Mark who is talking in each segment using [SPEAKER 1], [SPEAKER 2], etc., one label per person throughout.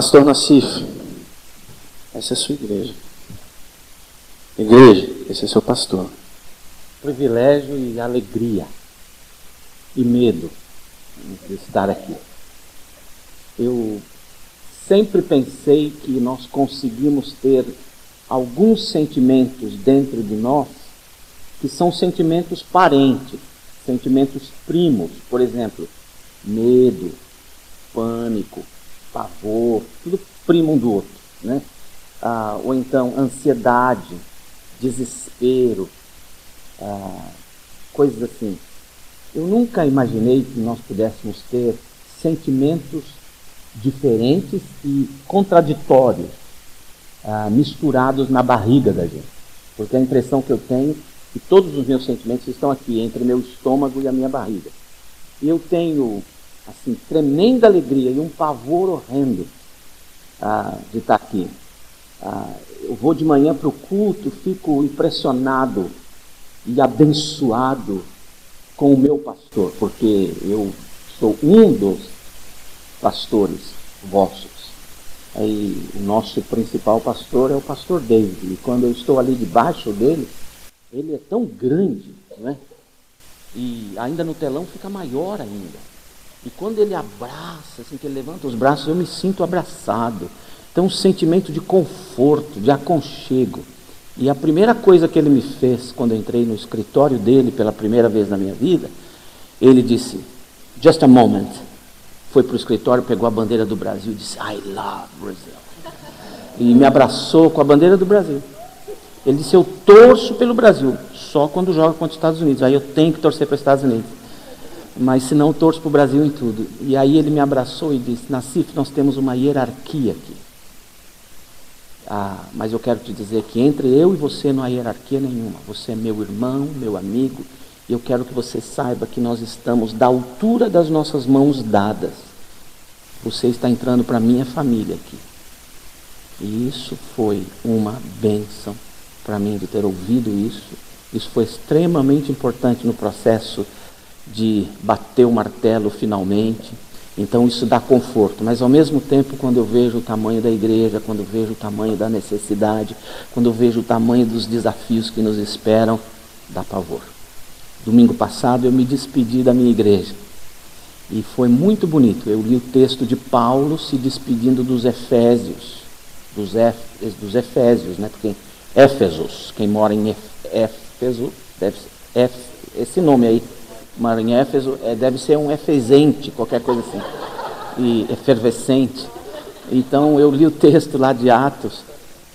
[SPEAKER 1] Pastor Nassif, essa é a sua igreja. Igreja, esse é seu pastor.
[SPEAKER 2] Privilégio e alegria e medo de estar aqui. Eu sempre pensei que nós conseguimos ter alguns sentimentos dentro de nós que são sentimentos parentes, sentimentos primos, por exemplo, medo, pânico, pavor, tudo primo um do outro, né? Ou então ansiedade, desespero, coisas assim. Eu nunca imaginei que nós pudéssemos ter sentimentos diferentes e contraditórios, misturados na barriga da gente. Porque a impressão que eu tenho é que todos os meus sentimentos estão aqui, entre meu estômago e a minha barriga. E eu tenho, assim, tremenda alegria e um pavor horrendo de estar aqui. Eu vou de manhã para o culto, fico impressionado e abençoado com o meu pastor, porque eu sou um dos pastores vossos. Aí, o nosso principal pastor é o pastor David, e quando eu estou ali debaixo dele, ele é tão grande, né? E ainda no telão fica maior ainda. E quando ele abraça, assim, que ele levanta os braços, eu me sinto abraçado. Então, um sentimento de conforto, de aconchego. E a primeira coisa que ele me fez, quando eu entrei no escritório dele pela primeira vez na minha vida, ele disse, just a moment. Foi para o escritório, pegou a bandeira do Brasil e disse, I love Brazil. E me abraçou com a bandeira do Brasil. Ele disse, eu torço pelo Brasil, só quando joga contra os Estados Unidos. Aí eu tenho que torcer para os Estados Unidos. Mas se não, eu torço para o Brasil em tudo. E aí ele me abraçou e disse, Nassif, nós temos uma hierarquia aqui. Mas eu quero te dizer que entre eu e você não há hierarquia nenhuma. Você é meu irmão, meu amigo, e eu quero que você saiba que nós estamos da altura das nossas mãos dadas. Você está entrando para a minha família aqui. E isso foi uma bênção para mim de ter ouvido isso. Isso foi extremamente importante no processo de bater o martelo finalmente. Então isso dá conforto, mas ao mesmo tempo, quando eu vejo o tamanho da igreja, quando eu vejo o tamanho da necessidade, quando eu vejo o tamanho dos desafios que nos esperam, dá pavor. Domingo passado eu me despedi da minha igreja e foi muito bonito. Eu li o texto de Paulo se despedindo dos Efésios, dos Efésios, né? Porque Éfesos, quem mora em Éfeso, deve ser esse nome aí. Mora em Éfeso, deve ser um efesente, qualquer coisa assim, e efervescente. Então eu li o texto lá de Atos,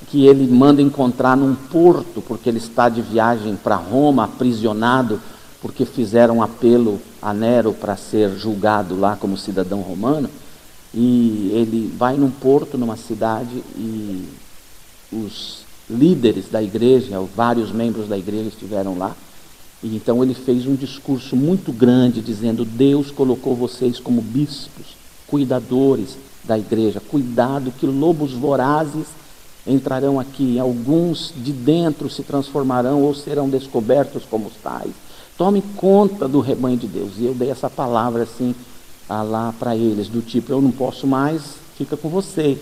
[SPEAKER 2] que ele manda encontrar num porto, porque ele está de viagem para Roma, aprisionado, porque fizeram um apelo a Nero para ser julgado lá como cidadão romano, e ele vai num porto, numa cidade, e os líderes da igreja, vários membros da igreja estiveram lá. E então ele fez um discurso muito grande, dizendo, Deus colocou vocês como bispos, cuidadores da igreja. Cuidado que lobos vorazes entrarão aqui, alguns de dentro se transformarão ou serão descobertos como os tais. Tome conta do rebanho de Deus. E eu dei essa palavra assim, lá para eles, do tipo, eu não posso mais, fica com vocês.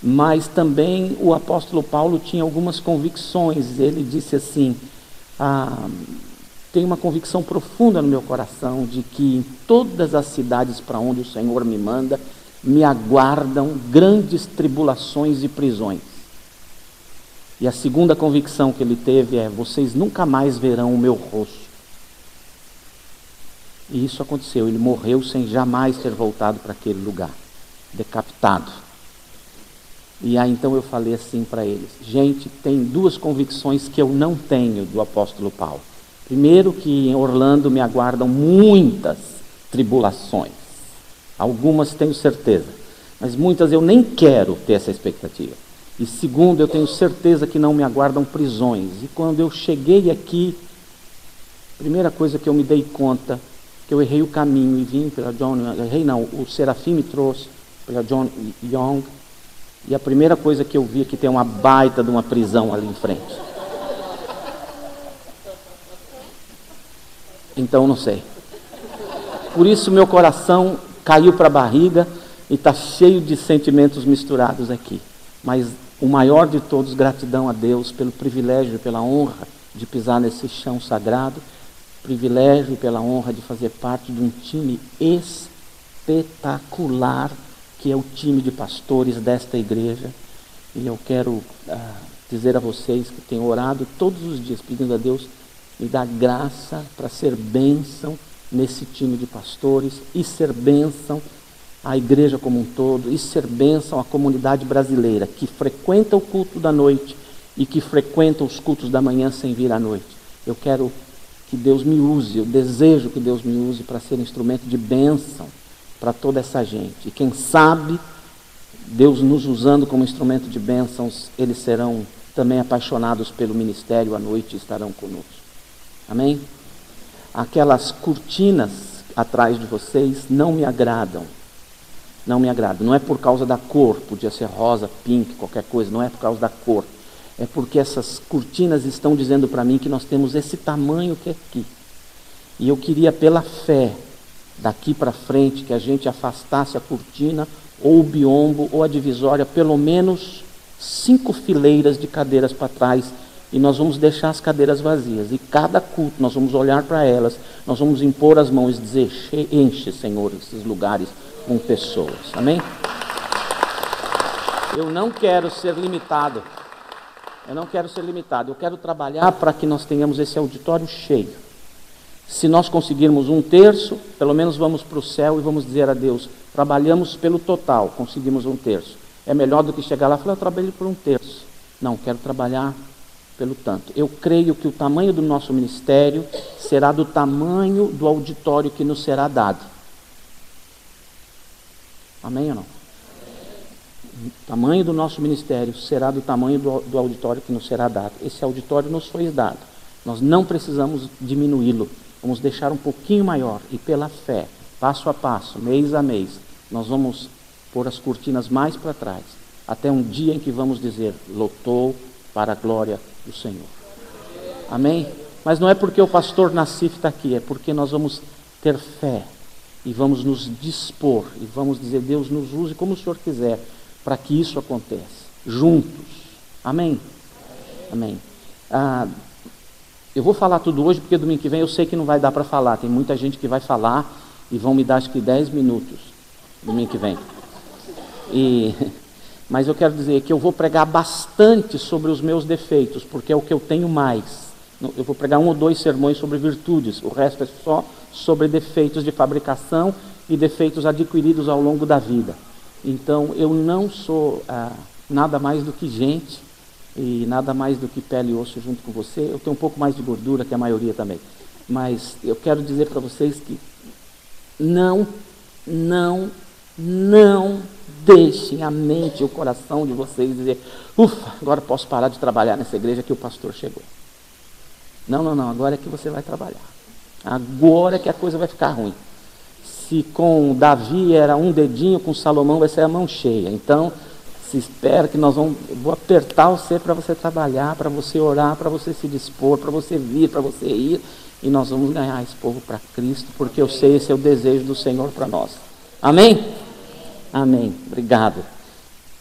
[SPEAKER 2] Mas também o apóstolo Paulo tinha algumas convicções. Ele disse assim, tem uma convicção profunda no meu coração de que em todas as cidades para onde o Senhor me manda, me aguardam grandes tribulações e prisões. E a segunda convicção que ele teve é, vocês nunca mais verão o meu rosto. E isso aconteceu, ele morreu sem jamais ter voltado para aquele lugar, decapitado. E aí então eu falei assim para eles, gente, tem duas convicções que eu não tenho do apóstolo Paulo. Primeiro, que em Orlando me aguardam muitas tribulações. Algumas tenho certeza, mas muitas eu nem quero ter essa expectativa. E segundo, eu tenho certeza que não me aguardam prisões. E quando eu cheguei aqui, a primeira coisa que eu me dei conta, que eu errei o caminho e vim pela o Serafim me trouxe pela John Young. E a primeira coisa que eu vi é que tem uma baita de uma prisão ali em frente. Então, não sei. Por isso meu coração caiu para a barriga E está cheio de sentimentos misturados aqui. Mas o maior de todos, gratidão a Deus pelo privilégio e pela honra de pisar nesse chão sagrado, privilégio e pela honra de fazer parte de um time espetacular, que é o time de pastores desta igreja. E eu quero dizer a vocês que tenho orado todos os dias, pedindo a Deus me dar graça para ser bênção nesse time de pastores, e ser bênção à igreja como um todo, e ser bênção à comunidade brasileira, que frequenta o culto da noite e que frequenta os cultos da manhã sem vir à noite. Eu quero que Deus me use, eu desejo que Deus me use para ser instrumento de bênção para toda essa gente. E quem sabe, Deus nos usando como instrumento de bênçãos, eles serão também apaixonados pelo ministério à noite e estarão conosco. Amém? Aquelas cortinas atrás de vocês não me agradam. Não me agradam. Não é por causa da cor, podia ser rosa, pink, qualquer coisa, não é por causa da cor. É porque essas cortinas estão dizendo para mim que nós temos esse tamanho que é aqui. E eu queria, pela fé, daqui para frente, que a gente afastasse a cortina, ou o biombo, ou a divisória, pelo menos 5 fileiras de cadeiras para trás, e nós vamos deixar as cadeiras vazias. E cada culto, nós vamos olhar para elas, nós vamos impor as mãos e dizer: enche, Senhor, esses lugares com pessoas. Amém? Eu não quero ser limitado. Eu quero trabalhar para que nós tenhamos esse auditório cheio. Se nós conseguirmos 1/3, pelo menos vamos para o céu e vamos dizer a Deus: trabalhamos pelo total, conseguimos 1/3. É melhor do que chegar lá e falar: eu trabalhei por 1/3. Não, quero trabalhar pelo tanto. Eu creio que o tamanho do nosso ministério será do tamanho do auditório que nos será dado. Amém ou não? O tamanho do nosso ministério será do tamanho do auditório que nos será dado. Esse auditório nos foi dado. Nós não precisamos diminuí-lo. Vamos deixar um pouquinho maior. E pela fé, passo a passo, mês a mês, nós vamos pôr as cortinas mais para trás. Até um dia em que vamos dizer: lotou para a glória do Senhor. Amém? Mas não é porque o pastor Nassif está aqui, é porque nós vamos ter fé. E vamos nos dispor. E vamos dizer: Deus, nos use como o Senhor quiser, para que isso aconteça, juntos. Amém? Amém. Eu vou falar tudo hoje, porque domingo que vem eu sei que não vai dar para falar. Tem muita gente que vai falar e vão me dar acho que 10 minutos domingo que vem. Mas eu quero dizer que eu vou pregar bastante sobre os meus defeitos, porque é o que eu tenho mais. Eu vou pregar 1 ou 2 sermões sobre virtudes, o resto é só sobre defeitos de fabricação e defeitos adquiridos ao longo da vida. Então, eu não sou nada mais do que gente e nada mais do que pele e osso junto com você. Eu tenho um pouco mais de gordura que a maioria também. Mas eu quero dizer para vocês que não deixem a mente e o coração de vocês dizer: ufa, agora posso parar de trabalhar nessa igreja que o pastor chegou. Não, agora é que você vai trabalhar. Agora é que a coisa vai ficar ruim. Se com Davi era um dedinho, com Salomão vai ser a mão cheia. Então, se espera que eu vou apertar você para você trabalhar, para você orar, para você se dispor, para você vir, para você ir. E nós vamos ganhar esse povo para Cristo, porque eu sei, esse é o desejo do Senhor para nós. Amém? Amém. Obrigado.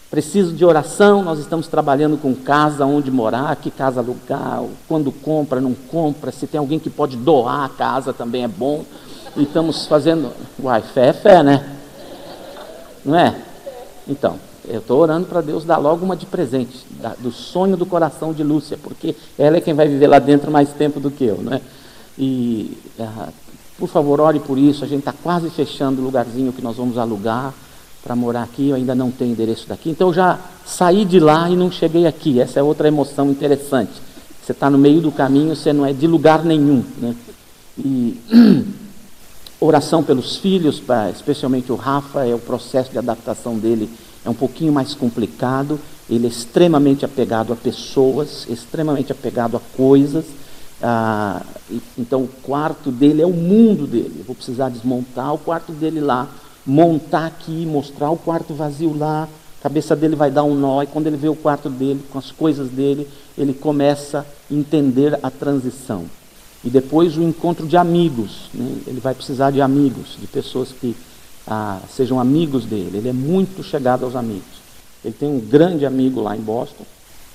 [SPEAKER 2] Preciso de oração. Nós estamos trabalhando com casa, onde morar, que casa alugar, quando compra, não compra, se tem alguém que pode doar a casa também é bom. E estamos fazendo... fé é fé, né? Não é? Então, eu estou orando para Deus dar logo uma de presente, do sonho do coração de Lúcia, porque ela é quem vai viver lá dentro mais tempo do que eu, não é? E, por favor, ore por isso. A gente está quase fechando o lugarzinho que nós vamos alugar para morar aqui. Eu ainda não tenho endereço daqui, então eu já saí de lá e não cheguei aqui. Essa é outra emoção interessante. Você está no meio do caminho, você não é de lugar nenhum, né? E... oração pelos filhos, especialmente o Rafa, o processo de adaptação dele é um pouquinho mais complicado. Ele é extremamente apegado a pessoas, extremamente apegado a coisas. Então o quarto dele é o mundo dele. Eu vou precisar desmontar o quarto dele lá, montar aqui, mostrar o quarto vazio lá. A cabeça dele vai dar um nó, e quando ele vê o quarto dele, com as coisas dele, ele começa a entender a transição. E depois o encontro de amigos, né? Ele vai precisar de amigos, de pessoas que sejam amigos dele. Ele é muito chegado aos amigos. Ele tem um grande amigo lá em Boston,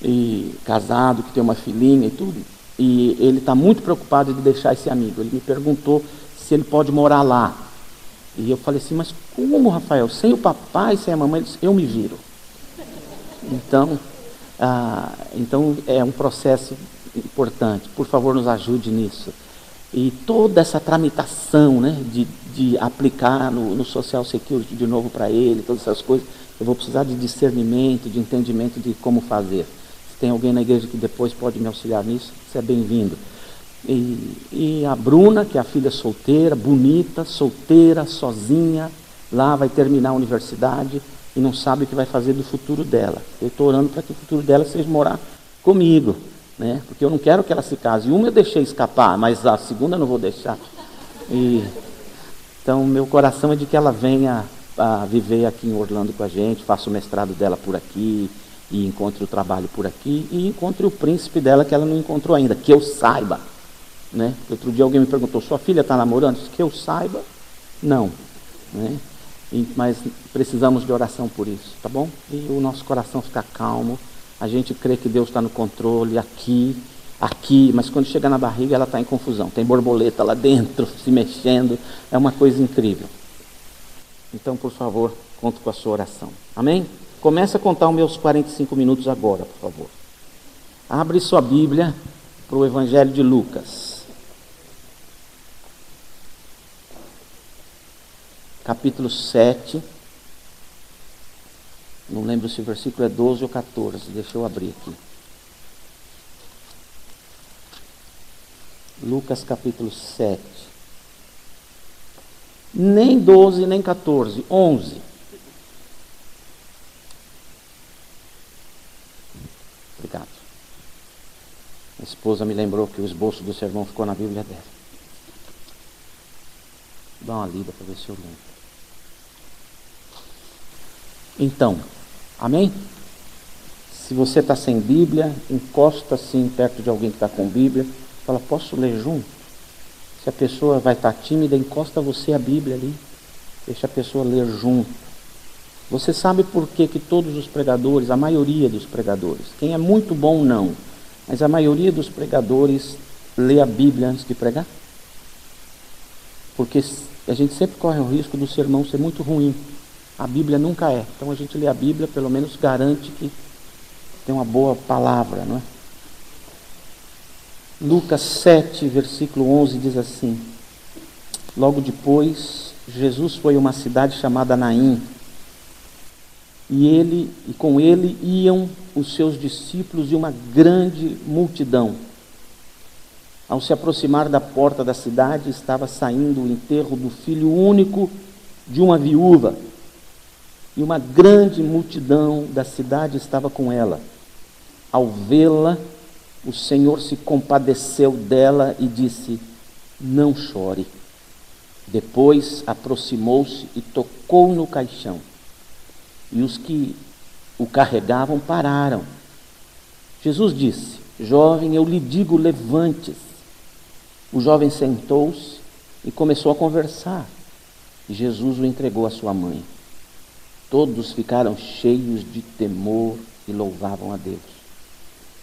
[SPEAKER 2] e casado, que tem uma filhinha e tudo, e ele está muito preocupado de deixar esse amigo. Ele me perguntou se ele pode morar lá. E eu falei assim, mas como, Rafael? Sem o papai, sem a mamãe? Ele disse, eu me viro. Então é um processo importante. Por favor, nos ajude nisso. E toda essa tramitação, né, de aplicar no Social Security de novo para ele, todas essas coisas, eu vou precisar de discernimento, de entendimento de como fazer. Se tem alguém na igreja que depois pode me auxiliar nisso, você é bem-vindo. E a Bruna, que é a filha solteira, bonita, solteira, sozinha, lá vai terminar a universidade e não sabe o que vai fazer do futuro dela. Eu estou orando para que o futuro dela seja morar comigo, né? Porque eu não quero que ela se case. Uma eu deixei escapar, mas a segunda eu não vou deixar. Então, meu coração é de que ela venha a viver aqui em Orlando com a gente, faça o mestrado dela por aqui, e encontre o trabalho por aqui, e encontre o príncipe dela que ela não encontrou ainda, que eu saiba, né? Outro dia alguém me perguntou, sua filha está namorando? Que eu saiba, não, né? Mas precisamos de oração por isso, tá bom? E o nosso coração fica calmo, a gente crê que Deus está no controle aqui, mas quando chega na barriga ela está em confusão, tem borboleta lá dentro, se mexendo, é uma coisa incrível. Então, por favor, conto com a sua oração. Amém? Comece a contar os meus 45 minutos agora, por favor. Abre sua Bíblia para o Evangelho de Lucas. Capítulo 7. Não lembro se o versículo é 12 ou 14. Deixa eu abrir aqui. Lucas capítulo 7. Nem 12, nem 14, 11. Obrigado. A esposa me lembrou que o esboço do sermão ficou na Bíblia dela. Dá uma lida para ver se eu lembro. Então, amém? Se você está sem Bíblia, encosta assim perto de alguém que está com Bíblia. Fala, posso ler junto? Se a pessoa vai estar tímida, encosta você a Bíblia ali. Deixa a pessoa ler junto. Você sabe por que todos os pregadores, a maioria dos pregadores, quem é muito bom não, mas a maioria dos pregadores lê a Bíblia antes de pregar? Porque a gente sempre corre o risco do sermão ser muito ruim. A Bíblia nunca é. Então a gente lê a Bíblia, pelo menos garante que tem uma boa palavra, não é? Lucas 7, versículo 11 diz assim: logo depois, Jesus foi a uma cidade chamada Naim, e com ele iam os seus discípulos e uma grande multidão. Ao se aproximar da porta da cidade, estava saindo o enterro do filho único de uma viúva, e uma grande multidão da cidade estava com ela. Ao vê-la, o Senhor se compadeceu dela e disse: não chore. Depois aproximou-se e tocou no caixão. E os que o carregavam pararam. Jesus disse: jovem, eu lhe digo, levante-se. O jovem sentou-se e começou a conversar. E Jesus o entregou à sua mãe. Todos ficaram cheios de temor e louvavam a Deus.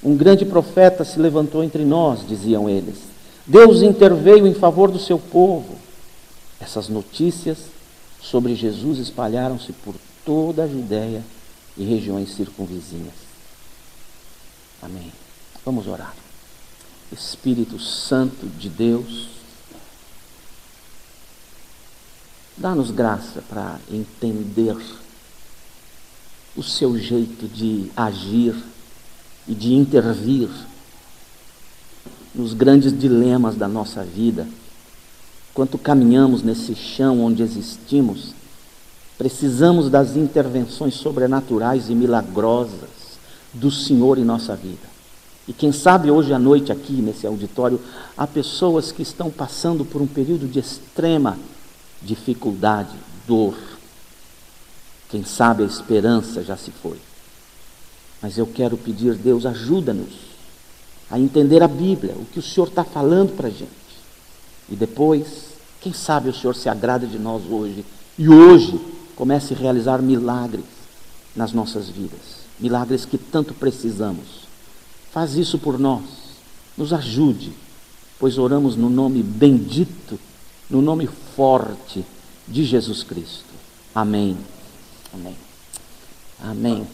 [SPEAKER 2] Um grande profeta se levantou entre nós, diziam eles. Deus interveio em favor do seu povo. Essas notícias sobre Jesus espalharam-se por toda a Judéia e regiões circunvizinhas. Amém. Vamos orar. Espírito Santo de Deus, dá-nos graça para entender o seu jeito de agir e de intervir nos grandes dilemas da nossa vida. Enquanto caminhamos nesse chão onde existimos, precisamos das intervenções sobrenaturais e milagrosas do Senhor em nossa vida. E quem sabe hoje à noite aqui nesse auditório, há pessoas que estão passando por um período de extrema dificuldade, dor. Quem sabe a esperança já se foi. Mas eu quero pedir, Deus, ajuda-nos a entender a Bíblia, o que o Senhor está falando para a gente. E depois, quem sabe o Senhor se agrada de nós hoje E hoje comece a realizar milagres nas nossas vidas, milagres que tanto precisamos. Faz isso por nós, nos ajude, pois oramos no nome bendito, no nome forte de Jesus Cristo. Amém. Amém. Amém.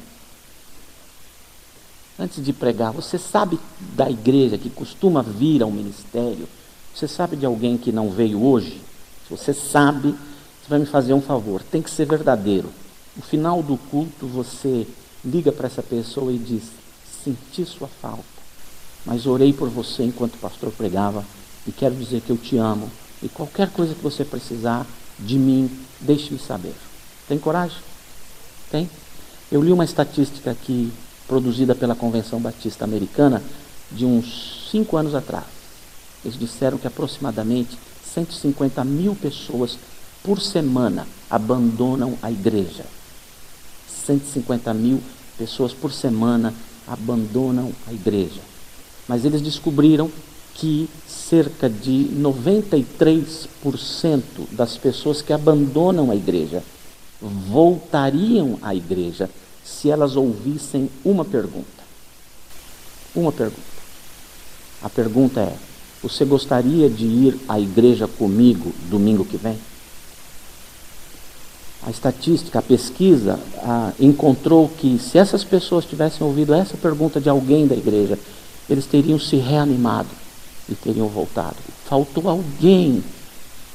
[SPEAKER 2] Antes de pregar, você sabe da igreja que costuma vir ao ministério? Você sabe de alguém que não veio hoje? Se você sabe, você vai me fazer um favor, tem que ser verdadeiro. No final do culto, você liga para essa pessoa e diz: senti sua falta, mas orei por você enquanto o pastor pregava e quero dizer que eu te amo. E qualquer coisa que você precisar de mim, deixe-me saber. Tem coragem? Tem? Eu li uma estatística aqui, produzida pela Convenção Batista Americana, de uns 5 anos atrás. Eles disseram que aproximadamente 150 mil pessoas por semana abandonam a igreja. 150 mil pessoas por semana abandonam a igreja. Mas eles descobriram que cerca de 93% das pessoas que abandonam a igreja voltariam à igreja se elas ouvissem uma pergunta. Uma pergunta. A pergunta é: você gostaria de ir à igreja comigo domingo que vem? A estatística, a pesquisa, encontrou que se essas pessoas tivessem ouvido essa pergunta de alguém da igreja, eles teriam se reanimado e teriam voltado. Faltou alguém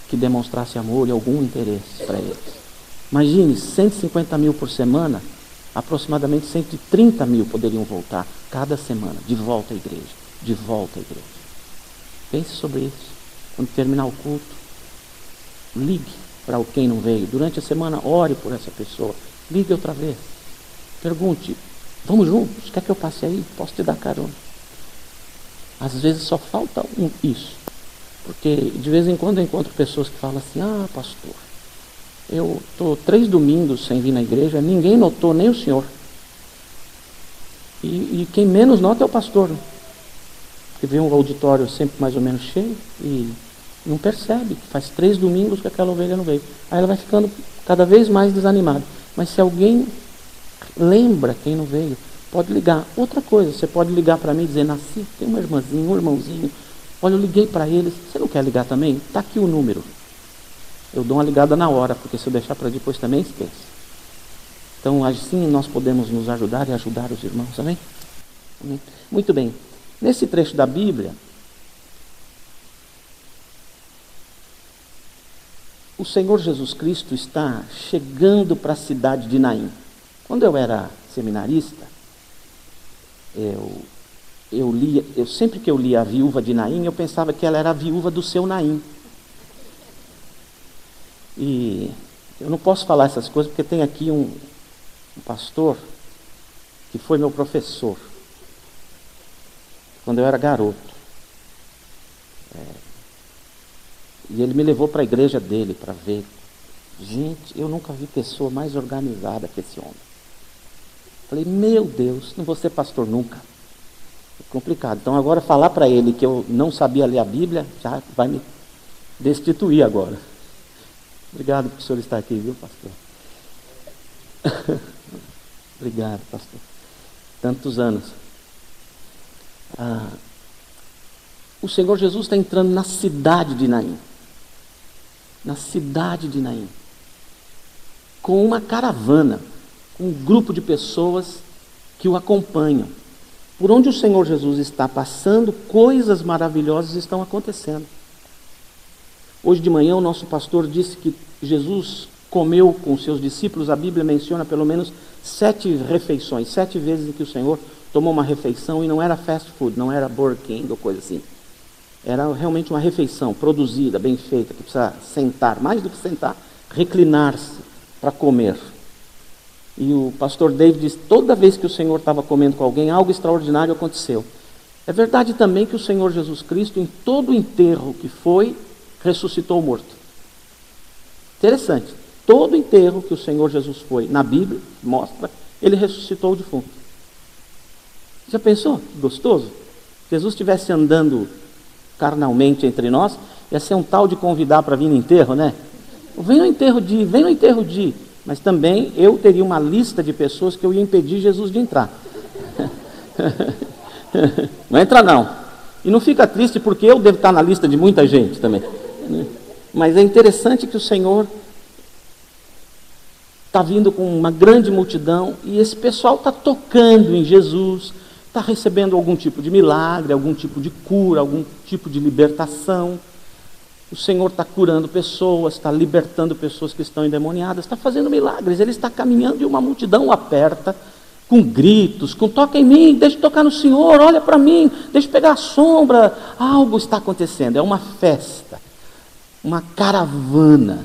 [SPEAKER 2] que demonstrasse amor e algum interesse para eles. Imagine, 150 mil por semana, aproximadamente 130 mil poderiam voltar cada semana, de volta à igreja, de volta à igreja. Pense sobre isso. Quando terminar o culto, ligue para quem não veio. Durante a semana, ore por essa pessoa. Ligue outra vez. Pergunte: vamos juntos? Quer que eu passe aí? Posso te dar carona? Às vezes só falta isso. Porque de vez em quando eu encontro pessoas que falam assim: ah, pastor, eu estou 3 domingos sem vir na igreja, ninguém notou, nem o senhor. E quem menos nota é o pastor, né? Porque vê um auditório sempre mais ou menos cheio e não percebe que faz 3 domingos que aquela ovelha não veio. Aí ela vai ficando cada vez mais desanimada. Mas se alguém lembra quem não veio, pode ligar. Outra coisa, você pode ligar para mim e dizer: nasci, tem uma irmãzinha, um irmãozinho. Olha, eu liguei para eles. Você não quer ligar também? Está aqui o número. Eu dou uma ligada na hora, porque se eu deixar para depois também esquece. Então, assim nós podemos nos ajudar e ajudar os irmãos, amém? Amém? Muito bem. Nesse trecho da Bíblia, o Senhor Jesus Cristo está chegando para a cidade de Naim. Quando eu era seminarista, sempre que eu lia a viúva de Naim, eu pensava que ela era a viúva do seu Naim. E eu não posso falar essas coisas porque tem aqui um pastor que foi meu professor quando eu era garoto. E ele me levou para a igreja dele para ver. Gente, eu nunca vi pessoa mais organizada que esse homem. Falei: meu Deus, não vou ser pastor nunca. É complicado. Então agora falar para ele que eu não sabia ler a Bíblia já vai me destituir agora. Obrigado por o senhor estar aqui, viu, pastor? Obrigado, pastor. Tantos anos. O Senhor Jesus está entrando na cidade de Naim. Na cidade de Naim. Com uma caravana, com um grupo de pessoas que o acompanham. Por onde o Senhor Jesus está passando, coisas maravilhosas estão acontecendo. Hoje de manhã o nosso pastor disse que Jesus comeu com seus discípulos. A Bíblia menciona pelo menos 7 refeições, 7 vezes em que o Senhor tomou uma refeição, e não era fast food, não era Burger King ou coisa assim. Era realmente uma refeição produzida, bem feita, que precisa sentar, mais do que sentar, reclinar-se para comer. E o pastor David disse: toda vez que o Senhor estava comendo com alguém, algo extraordinário aconteceu. É verdade também que o Senhor Jesus Cristo, em todo o enterro que foi, ressuscitou morto. Interessante. Todo enterro que o Senhor Jesus foi, na Bíblia, mostra, ele ressuscitou o defunto. Já pensou? Que gostoso? Se Jesus estivesse andando carnalmente entre nós, ia ser um tal de convidar para vir no enterro, né? Vem no enterro de, vem no enterro de. Mas também eu teria uma lista de pessoas que eu ia impedir Jesus de entrar. Não entra não. E não fica triste porque eu devo estar na lista de muita gente também. Mas é interessante que o Senhor está vindo com uma grande multidão e esse pessoal está tocando em Jesus, está recebendo algum tipo de milagre, algum tipo de cura, algum tipo de libertação. O Senhor está curando pessoas, está libertando pessoas que estão endemoniadas, está fazendo milagres. Ele está caminhando e uma multidão o aperta, com gritos, com toca em mim, deixa eu tocar no Senhor, olha para mim, deixa eu pegar a sombra. Algo está acontecendo, é uma festa, uma caravana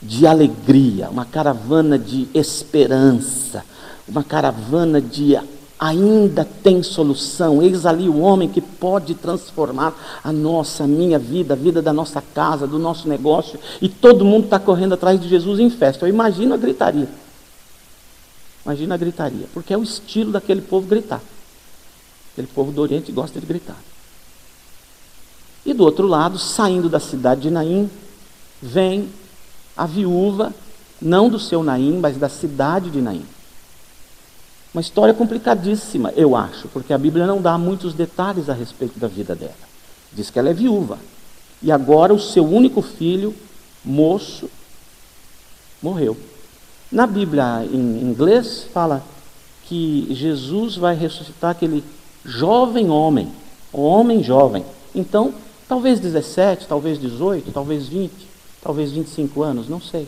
[SPEAKER 2] de alegria, uma caravana de esperança, uma caravana de ainda tem solução. Eis ali o homem que pode transformar a minha vida, a vida da nossa casa, do nosso negócio, e todo mundo está correndo atrás de Jesus em festa. Eu imagino a gritaria. Imagina a gritaria, porque é o estilo daquele povo gritar. Aquele povo do Oriente gosta de gritar. E do outro lado, saindo da cidade de Naim, vem a viúva, não do seu Naim, mas da cidade de Naim. Uma história complicadíssima, eu acho, porque a Bíblia não dá muitos detalhes a respeito da vida dela. Diz que ela é viúva. E agora o seu único filho, moço, morreu. Na Bíblia em inglês fala que Jesus vai ressuscitar aquele jovem homem, o homem jovem. Então, talvez 17, talvez 18, talvez 20, talvez 25 anos, não sei.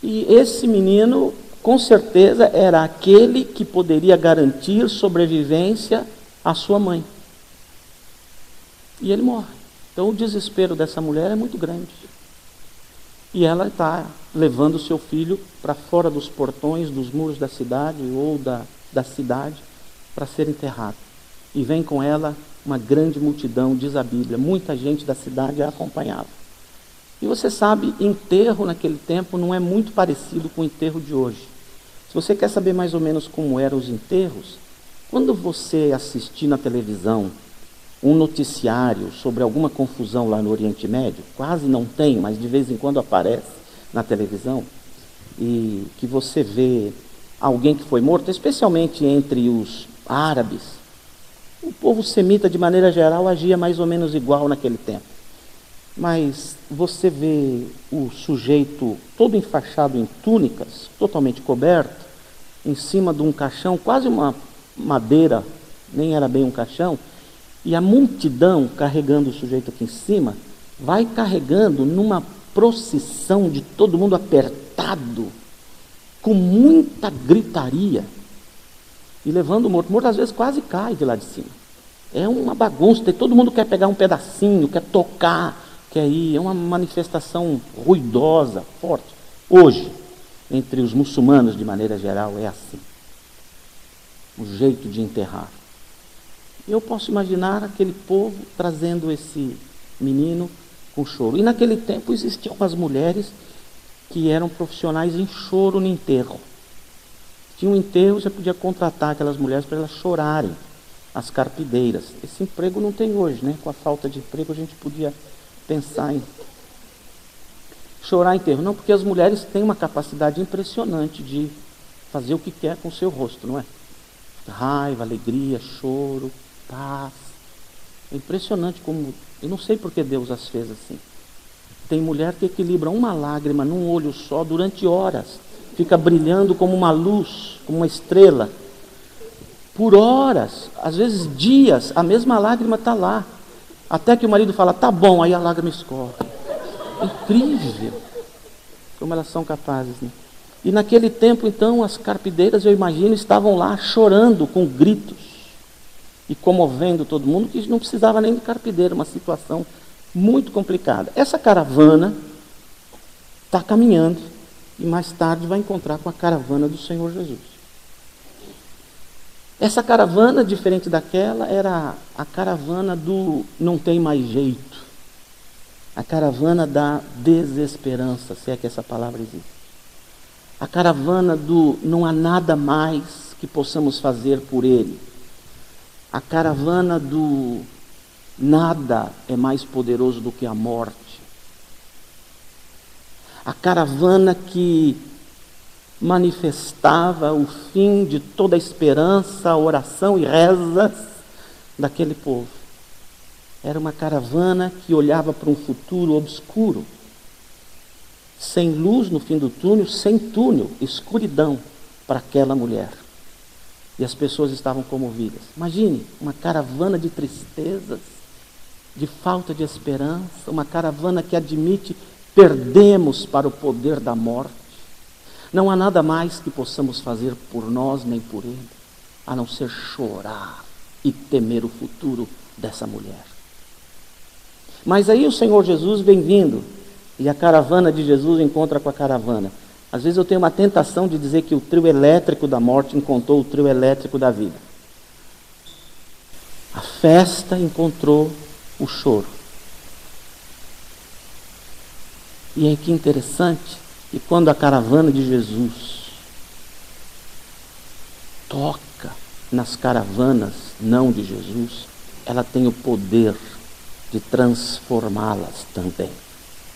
[SPEAKER 2] E esse menino, com certeza, era aquele que poderia garantir sobrevivência à sua mãe. E ele morre. Então o desespero dessa mulher é muito grande. E ela está levando o seu filho para fora dos portões, dos muros da cidade ou da cidade, para ser enterrado. E vem com ela uma grande multidão, diz a Bíblia, muita gente da cidade a acompanhava. E você sabe, enterro naquele tempo não é muito parecido com o enterro de hoje. Se você quer saber mais ou menos como eram os enterros, quando você assistir na televisão um noticiário sobre alguma confusão lá no Oriente Médio, quase não tem, mas de vez em quando aparece na televisão, e que você vê alguém que foi morto, especialmente entre os árabes, o povo semita, de maneira geral, agia mais ou menos igual naquele tempo. Mas você vê o sujeito todo enfaixado em túnicas, totalmente coberto, em cima de um caixão, quase uma madeira, nem era bem um caixão, e a multidão carregando o sujeito aqui em cima, vai carregando numa procissão de todo mundo apertado, com muita gritaria, e levando o morto. O morto às vezes quase cai de lá de cima. É uma bagunça, todo mundo quer pegar um pedacinho, quer tocar, quer ir. É uma manifestação ruidosa, forte. Hoje, entre os muçulmanos de maneira geral, é assim. O jeito de enterrar. Eu posso imaginar aquele povo trazendo esse menino com choro. E naquele tempo existiam umas mulheres que eram profissionais em choro no enterro. Tinha um enterro, você podia contratar aquelas mulheres para elas chorarem, as carpideiras. Esse emprego não tem hoje, né? Com a falta de emprego a gente podia pensar em chorar em enterro. Não, porque as mulheres têm uma capacidade impressionante de fazer o que quer com o seu rosto, não é? Raiva, alegria, choro, paz. É impressionante como... Eu não sei porque Deus as fez assim. Tem mulher que equilibra uma lágrima num olho só durante horas. Fica brilhando como uma luz, como uma estrela. Por horas, às vezes dias, a mesma lágrima está lá. Até que o marido fala, tá bom, aí a lágrima escorre. É incrível como elas são capazes, né? E naquele tempo, então, as carpideiras, eu imagino, estavam lá chorando com gritos e comovendo todo mundo, que não precisava nem de carpideira, uma situação muito complicada. Essa caravana está caminhando e mais tarde vai encontrar com a caravana do Senhor Jesus. Essa caravana, diferente daquela, era a caravana do não tem mais jeito, a caravana da desesperança, se é que essa palavra existe. A caravana do não há nada mais que possamos fazer por ele. A caravana do nada é mais poderoso do que a morte. a caravana que manifestava o fim de toda a esperança, oração e rezas daquele povo. Era uma caravana que olhava para um futuro obscuro, sem luz no fim do túnel, sem túnel, escuridão para aquela mulher. E as pessoas estavam comovidas. Imagine, uma caravana de tristezas, de falta de esperança, uma caravana que admite: perdemos para o poder da morte. Não há nada mais que possamos fazer por nós nem por ele, a não ser chorar e temer o futuro dessa mulher. Mas aí o Senhor Jesus vem vindo, e a caravana de Jesus encontra com a caravana. Às vezes eu tenho uma tentação de dizer que o trio elétrico da morte encontrou o trio elétrico da vida. A festa encontrou o choro. E é que interessante que quando a caravana de Jesus toca nas caravanas não de Jesus, ela tem o poder de transformá-las também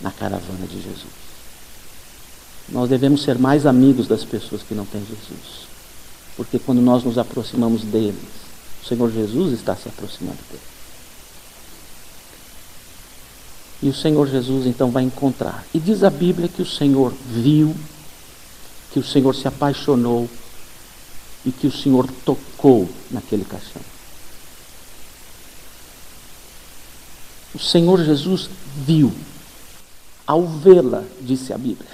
[SPEAKER 2] na caravana de Jesus. Nós devemos ser mais amigos das pessoas que não têm Jesus, porque quando nós nos aproximamos deles, o Senhor Jesus está se aproximando deles. E o Senhor Jesus então vai encontrar. E diz a Bíblia que o Senhor viu, que o Senhor se apaixonou e que o Senhor tocou naquele caixão. O Senhor Jesus viu. Ao vê-la, disse a Bíblia,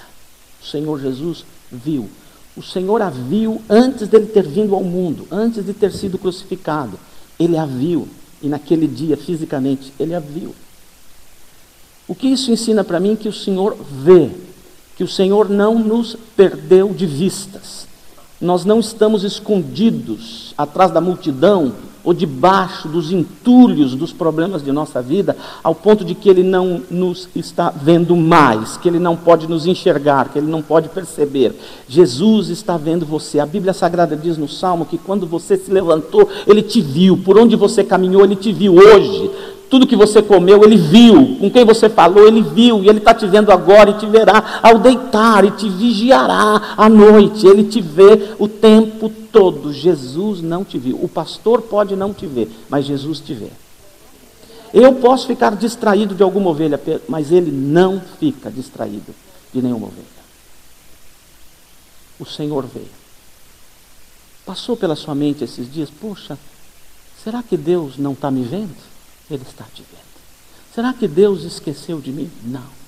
[SPEAKER 2] o Senhor Jesus viu. O Senhor a viu antes dele ter vindo ao mundo, antes de ter sido crucificado. Ele a viu, e naquele dia, fisicamente, ele a viu. O que isso ensina para mim? Que o Senhor vê, que o Senhor não nos perdeu de vistas. Nós não estamos escondidos atrás da multidão ou debaixo dos entulhos dos problemas de nossa vida, ao ponto de que Ele não nos está vendo mais, que Ele não pode nos enxergar, que Ele não pode perceber. Jesus está vendo você. A Bíblia Sagrada diz no Salmo que quando você se levantou, Ele te viu. Por onde você caminhou, Ele te viu. Hoje, tudo que você comeu, Ele viu. Com quem você falou, Ele viu. E Ele está te vendo agora e te verá ao deitar e te vigiará à noite. Ele te vê o tempo todo. Jesus não te viu. O pastor pode não te ver, mas Jesus te vê. Eu posso ficar distraído de alguma ovelha, mas Ele não fica distraído de nenhuma ovelha. O Senhor vê. Passou pela sua mente esses dias: poxa, será que Deus não está me vendo? Ele está te vendo. Será que Deus esqueceu de mim? Não.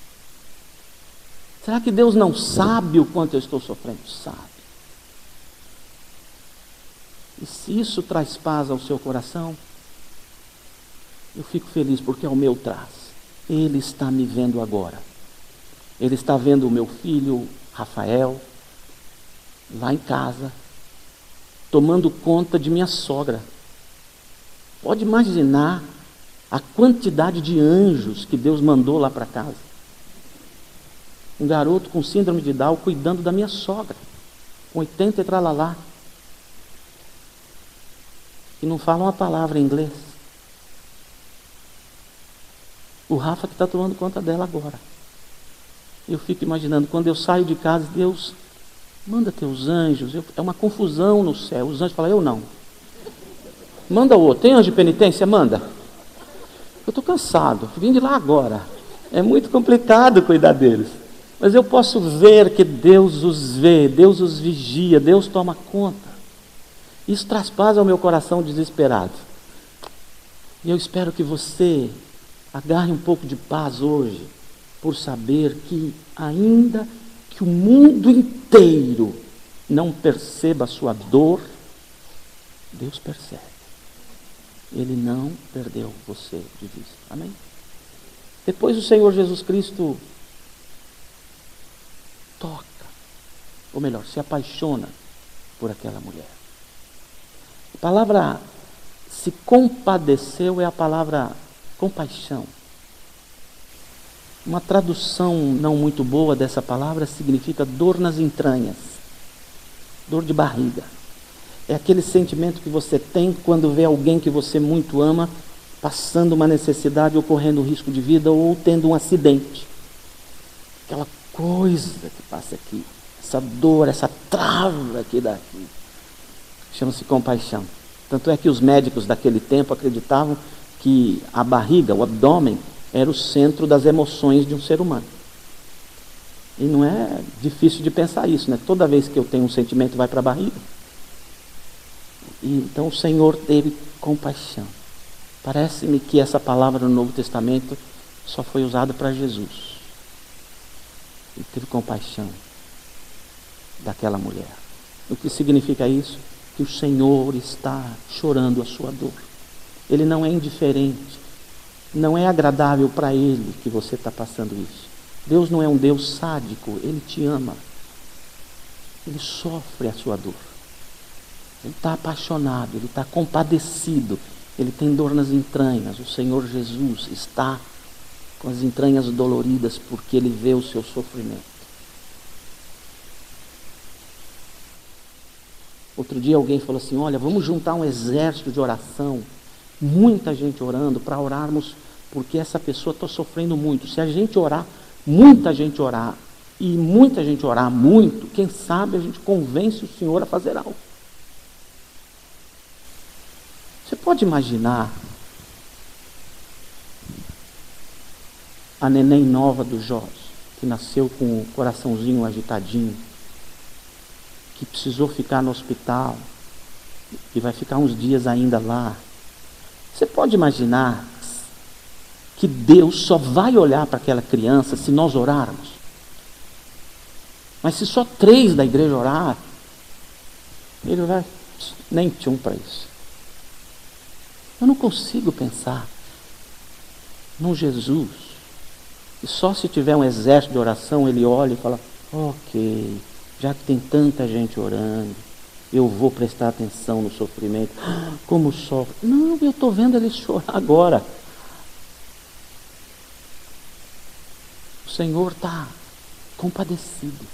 [SPEAKER 2] Será que Deus não sabe o quanto eu estou sofrendo? Sabe. E se isso traz paz ao seu coração, eu fico feliz, porque ao meu traz. Ele está me vendo agora. Ele está vendo o meu filho Rafael lá em casa, tomando conta de minha sogra. Pode imaginar a quantidade de anjos que Deus mandou lá para casa. Um garoto com síndrome de Down cuidando da minha sogra, com 80 e tralalá, que não fala uma palavra em inglês. O Rafa que está tomando conta dela agora. Eu fico imaginando, quando eu saio de casa, Deus manda teus anjos. É uma confusão no céu. Os anjos falam: eu não. Manda o outro. Tem anjo de penitência? Manda. Eu estou cansado, vim de lá agora. É muito complicado cuidar deles. Mas eu posso ver que Deus os vê, Deus os vigia, Deus toma conta. Isso traz paz ao meu coração desesperado. E eu espero que você agarre um pouco de paz hoje, por saber que, ainda que o mundo inteiro não perceba a sua dor, Deus percebe. Ele não perdeu você de vista. Amém? Depois o Senhor Jesus Cristo toca, ou melhor, se apaixona por aquela mulher. A palavra se compadeceu é a palavra compaixão. Uma tradução não muito boa dessa palavra significa dor nas entranhas, dor de barriga. É aquele sentimento que você tem quando vê alguém que você muito ama passando uma necessidade ou correndo um risco de vida ou tendo um acidente. Aquela coisa que passa aqui, essa dor, essa trava que dá aqui. Chama-se compaixão. Tanto é que os médicos daquele tempo acreditavam que a barriga, o abdômen, era o centro das emoções de um ser humano. E não é difícil de pensar isso, né? Toda vez que eu tenho um sentimento, vai para a barriga. E então o Senhor teve compaixão. Parece-me que essa palavra no Novo Testamento só foi usada para Jesus. Ele teve compaixão daquela mulher. O que significa isso? Que o Senhor está chorando a sua dor. Ele não é indiferente. Não é agradável para Ele que você está passando isso. Deus não é um Deus sádico. Ele te ama. Ele sofre a sua dor. Ele está apaixonado. Ele está compadecido. Ele tem dor nas entranhas. O Senhor Jesus está com as entranhas doloridas porque Ele vê o seu sofrimento. Outro dia alguém falou assim, olha, vamos juntar um exército de oração, muita gente orando, para orarmos, porque essa pessoa está sofrendo muito. Se a gente orar, muita gente orar, e muita gente orar muito, quem sabe a gente convence o Senhor a fazer algo. Você pode imaginar a neném nova do Jorge, que nasceu com o coraçãozinho agitadinho, que precisou ficar no hospital, e vai ficar uns dias ainda lá. Você pode imaginar que Deus só vai olhar para aquela criança se nós orarmos? Mas se só 3 da igreja orar, Ele vai nem tchum para isso. Eu não consigo pensar num Jesus, e só se tiver um exército de oração, Ele olha e fala, ok, já que tem tanta gente orando, eu vou prestar atenção no sofrimento. Como sofre? Não, eu estou vendo ele chorar agora. O Senhor está compadecido.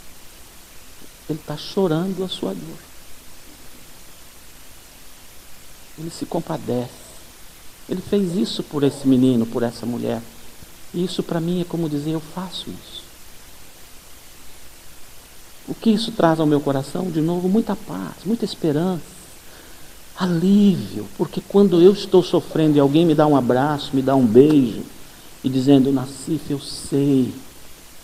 [SPEAKER 2] Ele está chorando a sua dor. Ele se compadece. Ele fez isso por esse menino, por essa mulher. E isso para mim é como dizer, eu faço isso. O que isso traz ao meu coração? De novo, muita paz, muita esperança, alívio, porque quando eu estou sofrendo e alguém me dá um abraço, me dá um beijo, e dizendo, Nassif, eu sei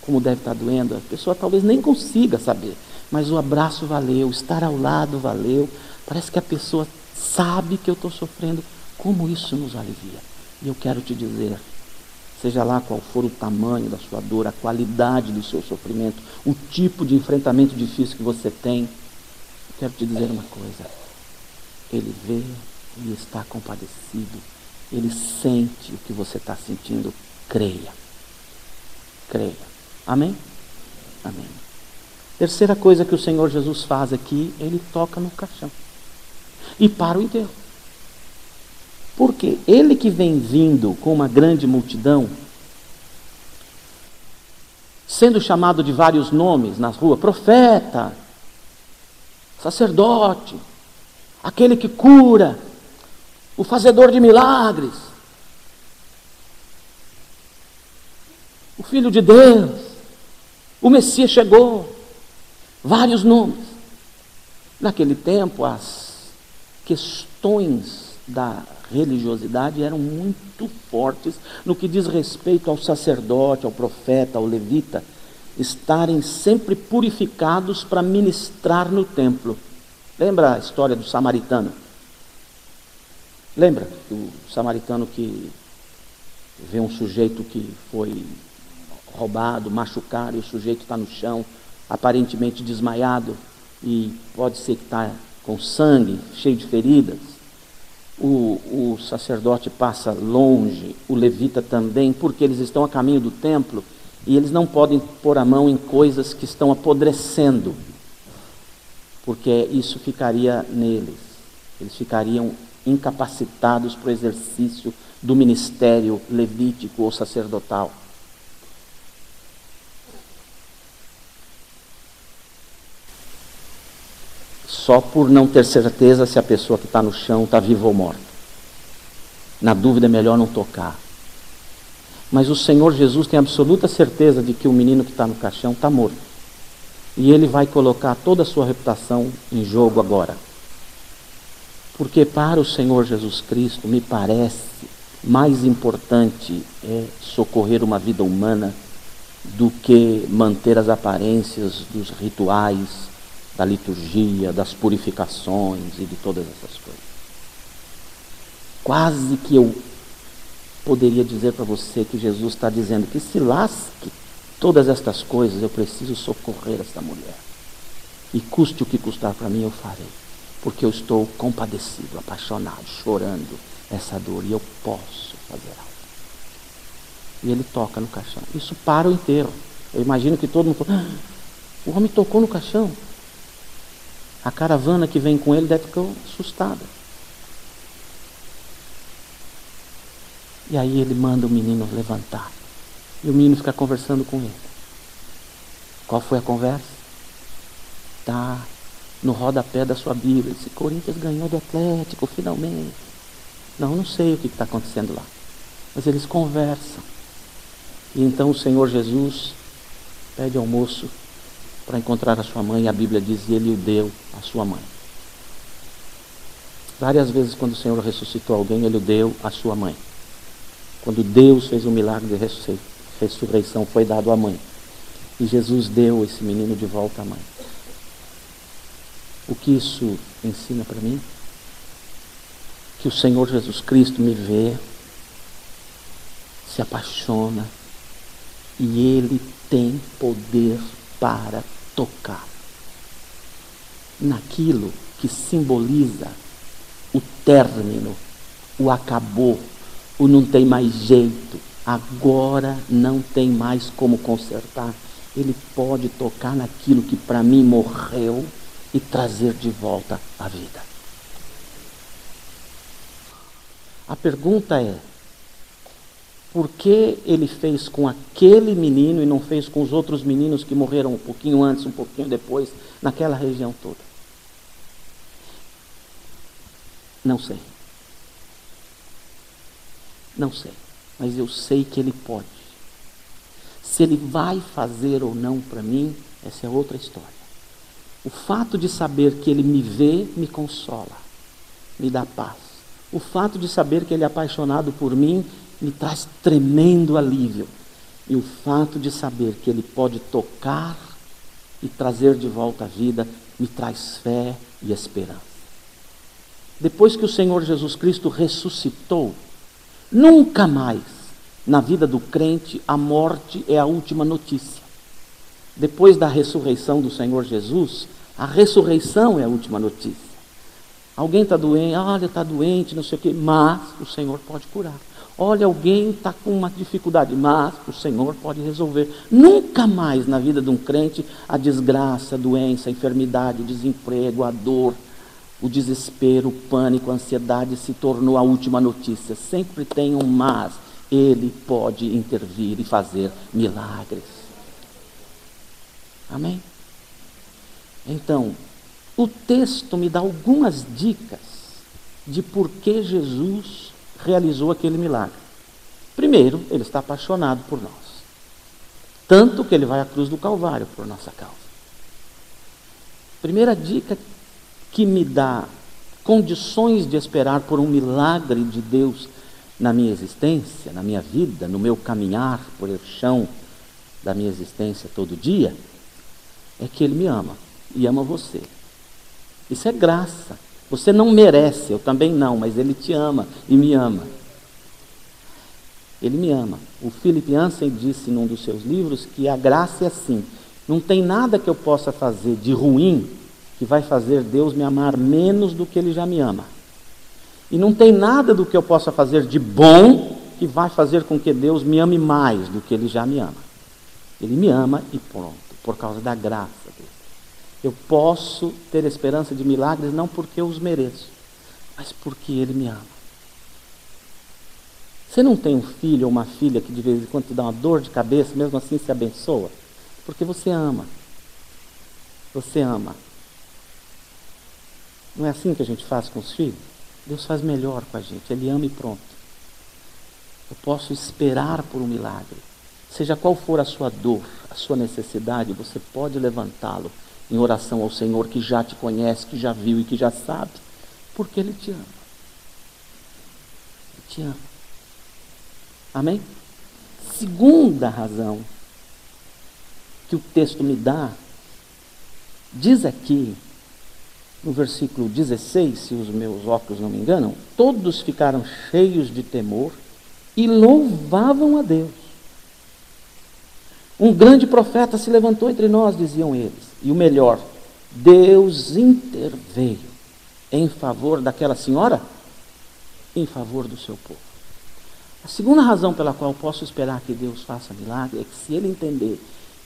[SPEAKER 2] como deve estar doendo, a pessoa talvez nem consiga saber, mas o abraço valeu, estar ao lado valeu, parece que a pessoa sabe que eu estou sofrendo, como isso nos alivia. E eu quero te dizer, seja lá qual for o tamanho da sua dor, a qualidade do seu sofrimento, o tipo de enfrentamento difícil que você tem, eu quero te dizer uma coisa, Ele vê e está compadecido, Ele sente o que você está sentindo, creia, creia, amém? Amém. Terceira coisa que o Senhor Jesus faz aqui, Ele toca no caixão e para o enterro. Porque ele que vem vindo com uma grande multidão, sendo chamado de vários nomes nas ruas, profeta, sacerdote, aquele que cura, o fazedor de milagres, o Filho de Deus, o Messias chegou, vários nomes. Naquele tempo, as questões da religiosidade eram muito fortes no que diz respeito ao sacerdote, ao profeta, ao levita, estarem sempre purificados para ministrar no templo. Lembra a história do samaritano? Lembra do samaritano que vê um sujeito que foi roubado, machucado, e o sujeito está no chão, aparentemente desmaiado, e pode ser que está com sangue, cheio de feridas. O sacerdote passa longe, o levita também, porque eles estão a caminho do templo e eles não podem pôr a mão em coisas que estão apodrecendo, porque isso ficaria neles, eles ficariam incapacitados para o exercício do ministério levítico ou sacerdotal. Só por não ter certeza se a pessoa que está no chão está viva ou morta. Na dúvida é melhor não tocar. Mas o Senhor Jesus tem absoluta certeza de que o menino que está no caixão está morto. E ele vai colocar toda a sua reputação em jogo agora. Porque para o Senhor Jesus Cristo, me parece, mais importante é socorrer uma vida humana do que manter as aparências dos rituais, da liturgia, das purificações e de todas essas coisas. Quase que eu poderia dizer para você que Jesus está dizendo que se lasque todas estas coisas, eu preciso socorrer esta mulher. E custe o que custar para mim, eu farei. Porque eu estou compadecido, apaixonado, chorando essa dor e eu posso fazer algo. E ele toca no caixão. Isso para o enterro. Eu imagino que todo mundo fala, o homem tocou no caixão. A caravana que vem com ele deve ficar assustada. E aí ele manda o menino levantar. E o menino fica conversando com ele. Qual foi a conversa? Tá no rodapé da sua Bíblia. Esse Corinthians ganhou do Atlético, finalmente. Não sei o que está acontecendo lá. Mas eles conversam. E então o Senhor Jesus pede ao moço para encontrar a sua mãe. E a Bíblia diz, e ele o deu à sua mãe. Várias vezes quando o Senhor ressuscitou alguém, ele o deu à sua mãe. Quando Deus fez o milagre de ressurreição, foi dado à mãe. E Jesus deu esse menino de volta à mãe. O que isso ensina para mim? Que o Senhor Jesus Cristo me vê, se apaixona, e Ele tem poder para tocar naquilo que simboliza o término, o acabou, o não tem mais jeito, agora não tem mais como consertar. Ele pode tocar naquilo que para mim morreu e trazer de volta a vida. A pergunta é, por que ele fez com aquele menino e não fez com os outros meninos que morreram um pouquinho antes, um pouquinho depois, naquela região toda? Não sei. Não sei, mas eu sei que Ele pode. Se Ele vai fazer ou não para mim, essa é outra história. O fato de saber que Ele me vê, me consola, me dá paz. O fato de saber que Ele é apaixonado por mim, me traz tremendo alívio. E o fato de saber que Ele pode tocar e trazer de volta a vida, me traz fé e esperança. Depois que o Senhor Jesus Cristo ressuscitou, nunca mais, na vida do crente, a morte é a última notícia. Depois da ressurreição do Senhor Jesus, a ressurreição é a última notícia. Alguém está doente, olha, está doente, não sei o quê, mas o Senhor pode curar. Olha, alguém está com uma dificuldade, mas o Senhor pode resolver. Nunca mais na vida de um crente, a desgraça, a doença, a enfermidade, o desemprego, a dor, o desespero, o pânico, a ansiedade se tornou a última notícia. Sempre tem um mas. Ele pode intervir e fazer milagres. Amém? Então, o texto me dá algumas dicas de por que Jesus realizou aquele milagre. Primeiro, Ele está apaixonado por nós. Tanto que Ele vai à cruz do Calvário por nossa causa. Primeira dica que me dá condições de esperar por um milagre de Deus na minha existência, na minha vida, no meu caminhar por o chão da minha existência todo dia, é que Ele me ama e ama você. Isso é graça. Você não merece, eu também não, mas Ele te ama e me ama. Ele me ama. O Philip Yancey disse num dos seus livros que a graça é assim, não tem nada que eu possa fazer de ruim que vai fazer Deus me amar menos do que Ele já me ama. E não tem nada do que eu possa fazer de bom que vai fazer com que Deus me ame mais do que Ele já me ama. Ele me ama e pronto, por causa da graça dele. Eu posso ter esperança de milagres não porque eu os mereço, mas porque Ele me ama. Você não tem um filho ou uma filha que de vez em quando te dá uma dor de cabeça, mesmo assim se abençoa? Porque você ama. Você ama. Não é assim que a gente faz com os filhos? Deus faz melhor com a gente, Ele ama e pronto. Eu posso esperar por um milagre. Seja qual for a sua dor, a sua necessidade, você pode levantá-lo em oração ao Senhor, que já te conhece, que já viu e que já sabe, porque Ele te ama. Ele te ama. Amém? Segunda razão que o texto me dá, diz aqui, no versículo 16, se os meus óculos não me enganam, todos ficaram cheios de temor e louvavam a Deus. Um grande profeta se levantou entre nós, diziam eles. E o melhor, Deus interveio em favor daquela senhora, em favor do seu povo. A segunda razão pela qual eu posso esperar que Deus faça milagre é que se Ele entender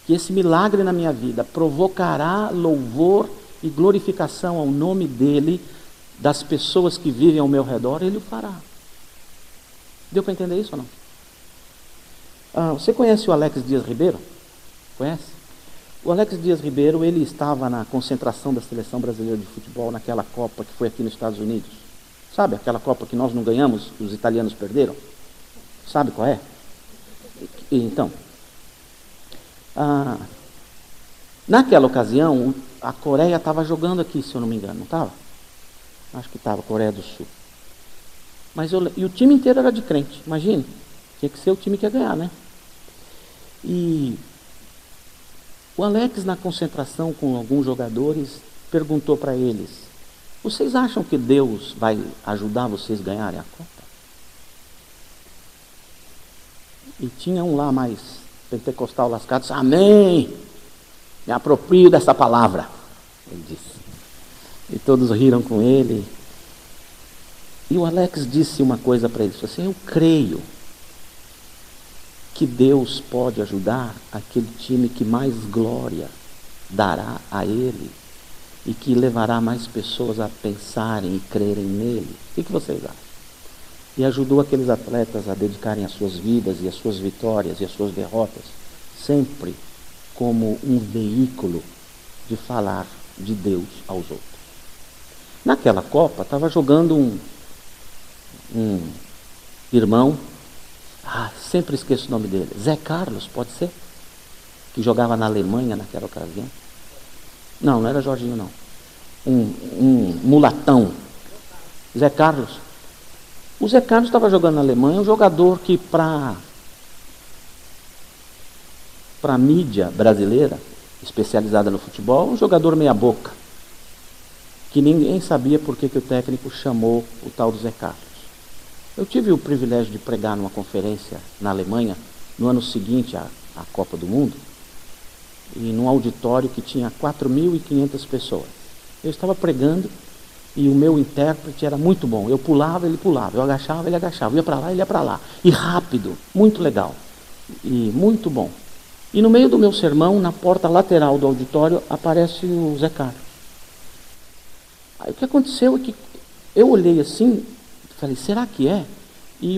[SPEAKER 2] que esse milagre na minha vida provocará louvor e glorificação ao nome dEle, das pessoas que vivem ao meu redor, Ele o fará. Deu para entender isso ou não? Você conhece o Alex Dias Ribeiro? Conhece? O Alex Dias Ribeiro, ele estava na concentração da seleção brasileira de futebol naquela Copa que foi aqui nos Estados Unidos. Sabe aquela Copa que nós não ganhamos, os italianos perderam? Sabe qual é? Então, naquela ocasião, a Coreia estava jogando aqui, se eu não me engano, não estava? Acho que estava, Coreia do Sul. E o time inteiro era de crente, imagine. Tinha que ser o time que ia ganhar, né? E o Alex, na concentração com alguns jogadores, perguntou para eles: vocês acham que Deus vai ajudar vocês a ganharem a Copa? E tinha um lá mais pentecostal lascado: amém, me aproprio dessa palavra, ele disse. E todos riram com ele. E o Alex disse uma coisa para eles, assim: eu creio que Deus pode ajudar aquele time que mais glória dará a Ele e que levará mais pessoas a pensarem e crerem nele. O que vocês acham? E ajudou aqueles atletas a dedicarem as suas vidas e as suas vitórias e as suas derrotas sempre como um veículo de falar de Deus aos outros. Naquela Copa estava jogando um irmão, sempre esqueço o nome dele, Zé Carlos, pode ser? Que jogava na Alemanha naquela ocasião. Não era Jorginho não. Um mulatão, Zé Carlos. O Zé Carlos estava jogando na Alemanha, um jogador que para a mídia brasileira, especializada no futebol, um jogador meia boca, que ninguém sabia por que o técnico chamou o tal do Zé Carlos. Eu tive o privilégio de pregar numa conferência na Alemanha, no ano seguinte à Copa do Mundo, e num auditório que tinha 4.500 pessoas. Eu estava pregando e o meu intérprete era muito bom. Eu pulava, ele pulava, eu agachava, ele agachava, eu ia para lá, ele ia para lá. E rápido, muito legal, e muito bom. E no meio do meu sermão, na porta lateral do auditório, aparece o Zé Carlos. Aí o que aconteceu é que eu olhei assim, falei, será que é?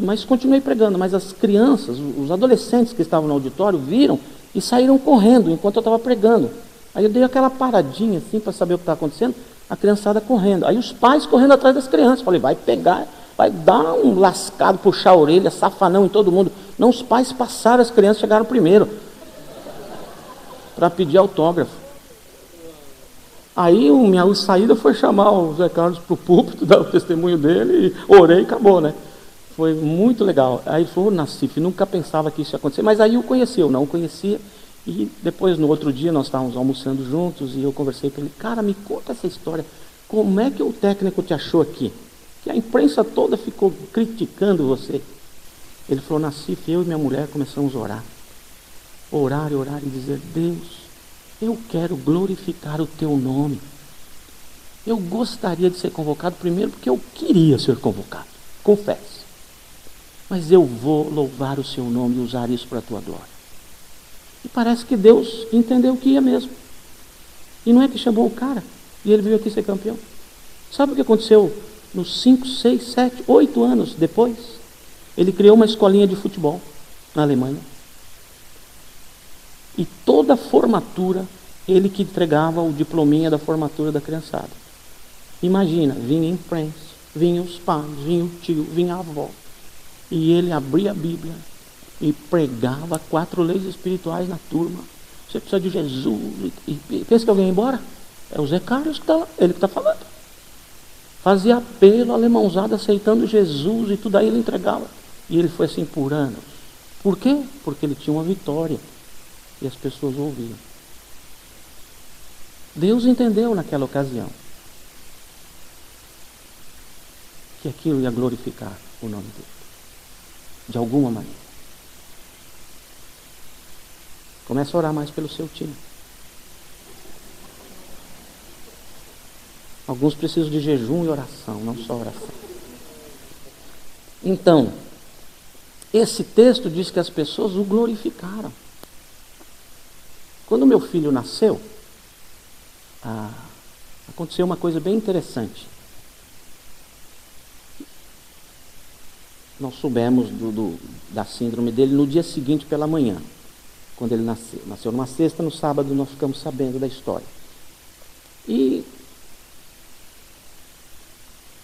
[SPEAKER 2] Mas continuei pregando, mas as crianças, os adolescentes que estavam no auditório viram e saíram correndo enquanto eu estava pregando. Aí eu dei aquela paradinha assim para saber o que estava acontecendo, a criançada correndo. Aí os pais correndo atrás das crianças. Falei, vai pegar, vai dar um lascado, puxar a orelha, safanão em todo mundo. Não, os pais passaram, as crianças chegaram primeiro para pedir autógrafo. Aí a minha saída foi chamar o Zé Carlos para o púlpito, dar o testemunho dele, e orei e acabou, né? Foi muito legal. Aí ele falou, Nassif, nunca pensava que isso ia acontecer, mas aí eu conheci, eu não conhecia, e depois no outro dia nós estávamos almoçando juntos, e eu conversei com ele, cara, me conta essa história, como é que o técnico te achou aqui? Que a imprensa toda ficou criticando você. Ele falou, Nassif, eu e minha mulher começamos a orar e dizer, Deus, eu quero glorificar o teu nome. Eu gostaria de ser convocado primeiro porque eu queria ser convocado, confesso. Mas eu vou louvar o seu nome e usar isso para a tua glória. E parece que Deus entendeu que ia mesmo. E não é que chamou o cara e ele veio aqui ser campeão. Sabe o que aconteceu nos 5, 6, 7, 8 anos depois? Ele criou uma escolinha de futebol na Alemanha. E toda a formatura, ele que entregava o diplominha da formatura da criançada. Imagina, vinha a imprensa, vinha os pais, vinha o tio, vinha a avó. E ele abria a Bíblia e pregava 4 leis espirituais na turma. Você precisa de Jesus. E pensa que alguém ia embora? É o Zé Carlos que está lá, ele que está falando. Fazia apelo, alemãozada, aceitando Jesus e tudo aí ele entregava. E ele foi assim por anos. Por quê? Porque ele tinha uma vitória. E as pessoas ouviam. Deus entendeu naquela ocasião que aquilo ia glorificar o nome dele. De alguma maneira. Comece a orar mais pelo seu time. Alguns precisam de jejum e oração, não só oração. Então, esse texto diz que as pessoas o glorificaram. Quando meu filho nasceu, aconteceu uma coisa bem interessante. Nós soubemos da síndrome dele no dia seguinte pela manhã, quando ele nasceu. Nasceu numa sexta, no sábado nós ficamos sabendo da história. E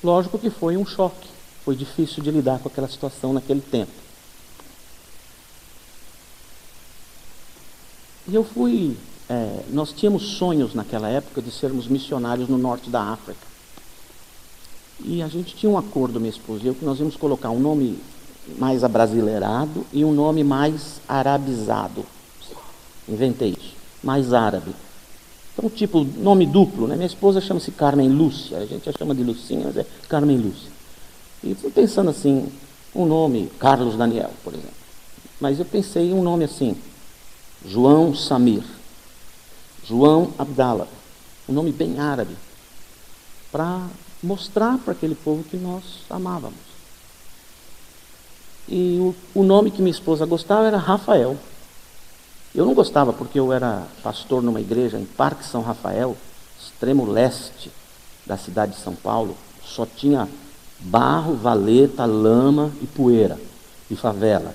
[SPEAKER 2] lógico que foi um choque, foi difícil de lidar com aquela situação naquele tempo. E eu fui, nós tínhamos sonhos naquela época de sermos missionários no norte da África. E a gente tinha um acordo, minha esposa e eu, que nós íamos colocar um nome mais abrasileirado e um nome mais arabizado. Inventei isso, mais árabe. Então, tipo, nome duplo, né? Minha esposa chama-se Carmen Lúcia, a gente a chama de Lucinha, mas é Carmen Lúcia. E fui pensando assim, um nome, Carlos Daniel, por exemplo. Mas eu pensei em um nome assim, João Samir, João Abdallah, um nome bem árabe, para mostrar para aquele povo que nós amávamos. E o nome que minha esposa gostava era Rafael. Eu não gostava porque eu era pastor numa igreja em Parque São Rafael, extremo leste da cidade de São Paulo. Só tinha barro, valeta, lama e poeira e favela.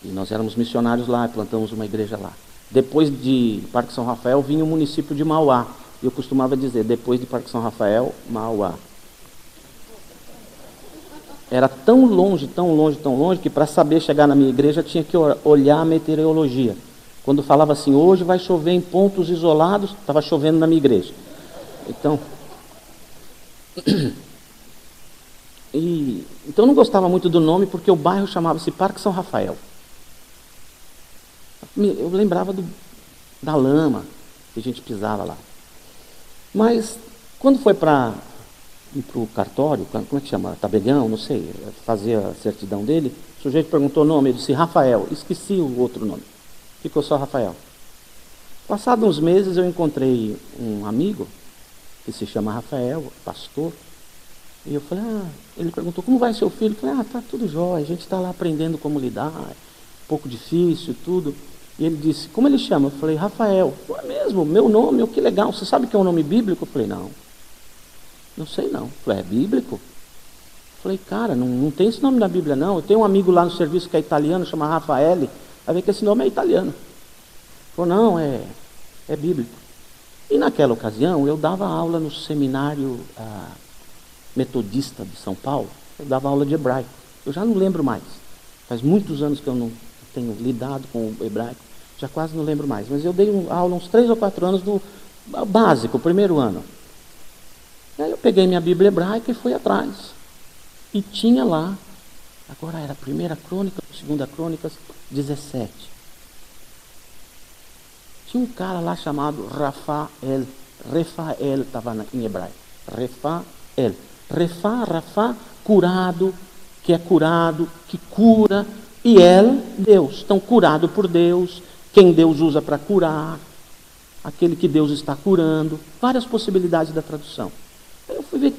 [SPEAKER 2] E nós éramos missionários lá, plantamos uma igreja lá. Depois de Parque São Rafael vinha o município de Mauá. Eu costumava dizer, depois de Parque São Rafael, Mauá. Era tão longe, tão longe, tão longe, que para saber chegar na minha igreja tinha que olhar a meteorologia. Quando falava assim, hoje vai chover em pontos isolados, estava chovendo na minha igreja. Então, então eu não gostava muito do nome, porque o bairro chamava-se Parque São Rafael. Eu lembrava da lama que a gente pisava lá. Mas, quando foi para ir para o cartório, como é que chama? Tabelião, não sei, fazer a certidão dele, o sujeito perguntou o nome, eu disse Rafael, esqueci o outro nome, ficou só Rafael. Passados uns meses eu encontrei um amigo, que se chama Rafael, pastor, e eu falei, ele perguntou, como vai seu filho? Eu falei, tá tudo jóia, a gente está lá aprendendo como lidar, um pouco difícil, tudo. E ele disse, como ele chama? Eu falei, Rafael. É mesmo, meu nome, que legal, você sabe que é um nome bíblico? Eu falei, não sei não. Eu falei, é bíblico? Eu falei, cara, não tem esse nome na Bíblia não. Eu tenho um amigo lá no serviço que é italiano, chama Rafael, vai ver que esse nome é italiano. Ele falou, não, é bíblico. E naquela ocasião, eu dava aula no seminário metodista de São Paulo, eu dava aula de hebraico. Eu já não lembro mais, faz muitos anos que eu não tenho lidado com o hebraico, já quase não lembro mais, mas eu dei aula uns 3 ou 4 anos do básico, o primeiro ano. E aí eu peguei minha Bíblia hebraica e fui atrás. E tinha lá, agora era 1ª Crônica, 2ª Crônicas, 17. Tinha um cara lá chamado Rafael estava em hebraico. Rafa, curado, que é curado, que cura, e Deus. Então, curado por Deus, quem Deus usa para curar, aquele que Deus está curando, várias possibilidades da tradução. Aí eu fui ver,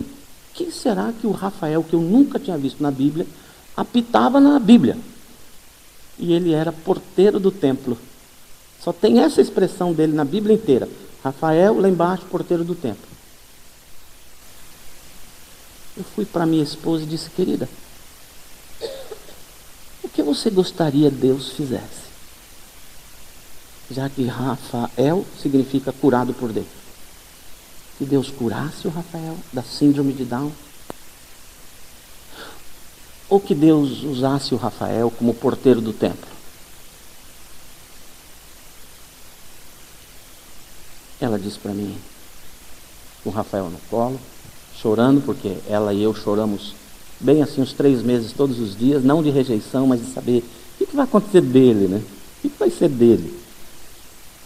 [SPEAKER 2] quem será que o Rafael, que eu nunca tinha visto na Bíblia, apitava na Bíblia? E ele era porteiro do templo. Só tem essa expressão dele na Bíblia inteira. Rafael, lá embaixo, porteiro do templo. Eu fui para minha esposa e disse, querida, o que você gostaria que Deus fizesse? Já que Rafael significa curado por Deus. Que Deus curasse o Rafael da síndrome de Down. ou que Deus usasse o Rafael como porteiro do templo? Ela disse para mim, com o Rafael no colo, chorando, porque ela e eu choramos bem assim uns 3 meses, todos os dias, não de rejeição, mas de saber o que vai acontecer dele, né? O que vai ser dele?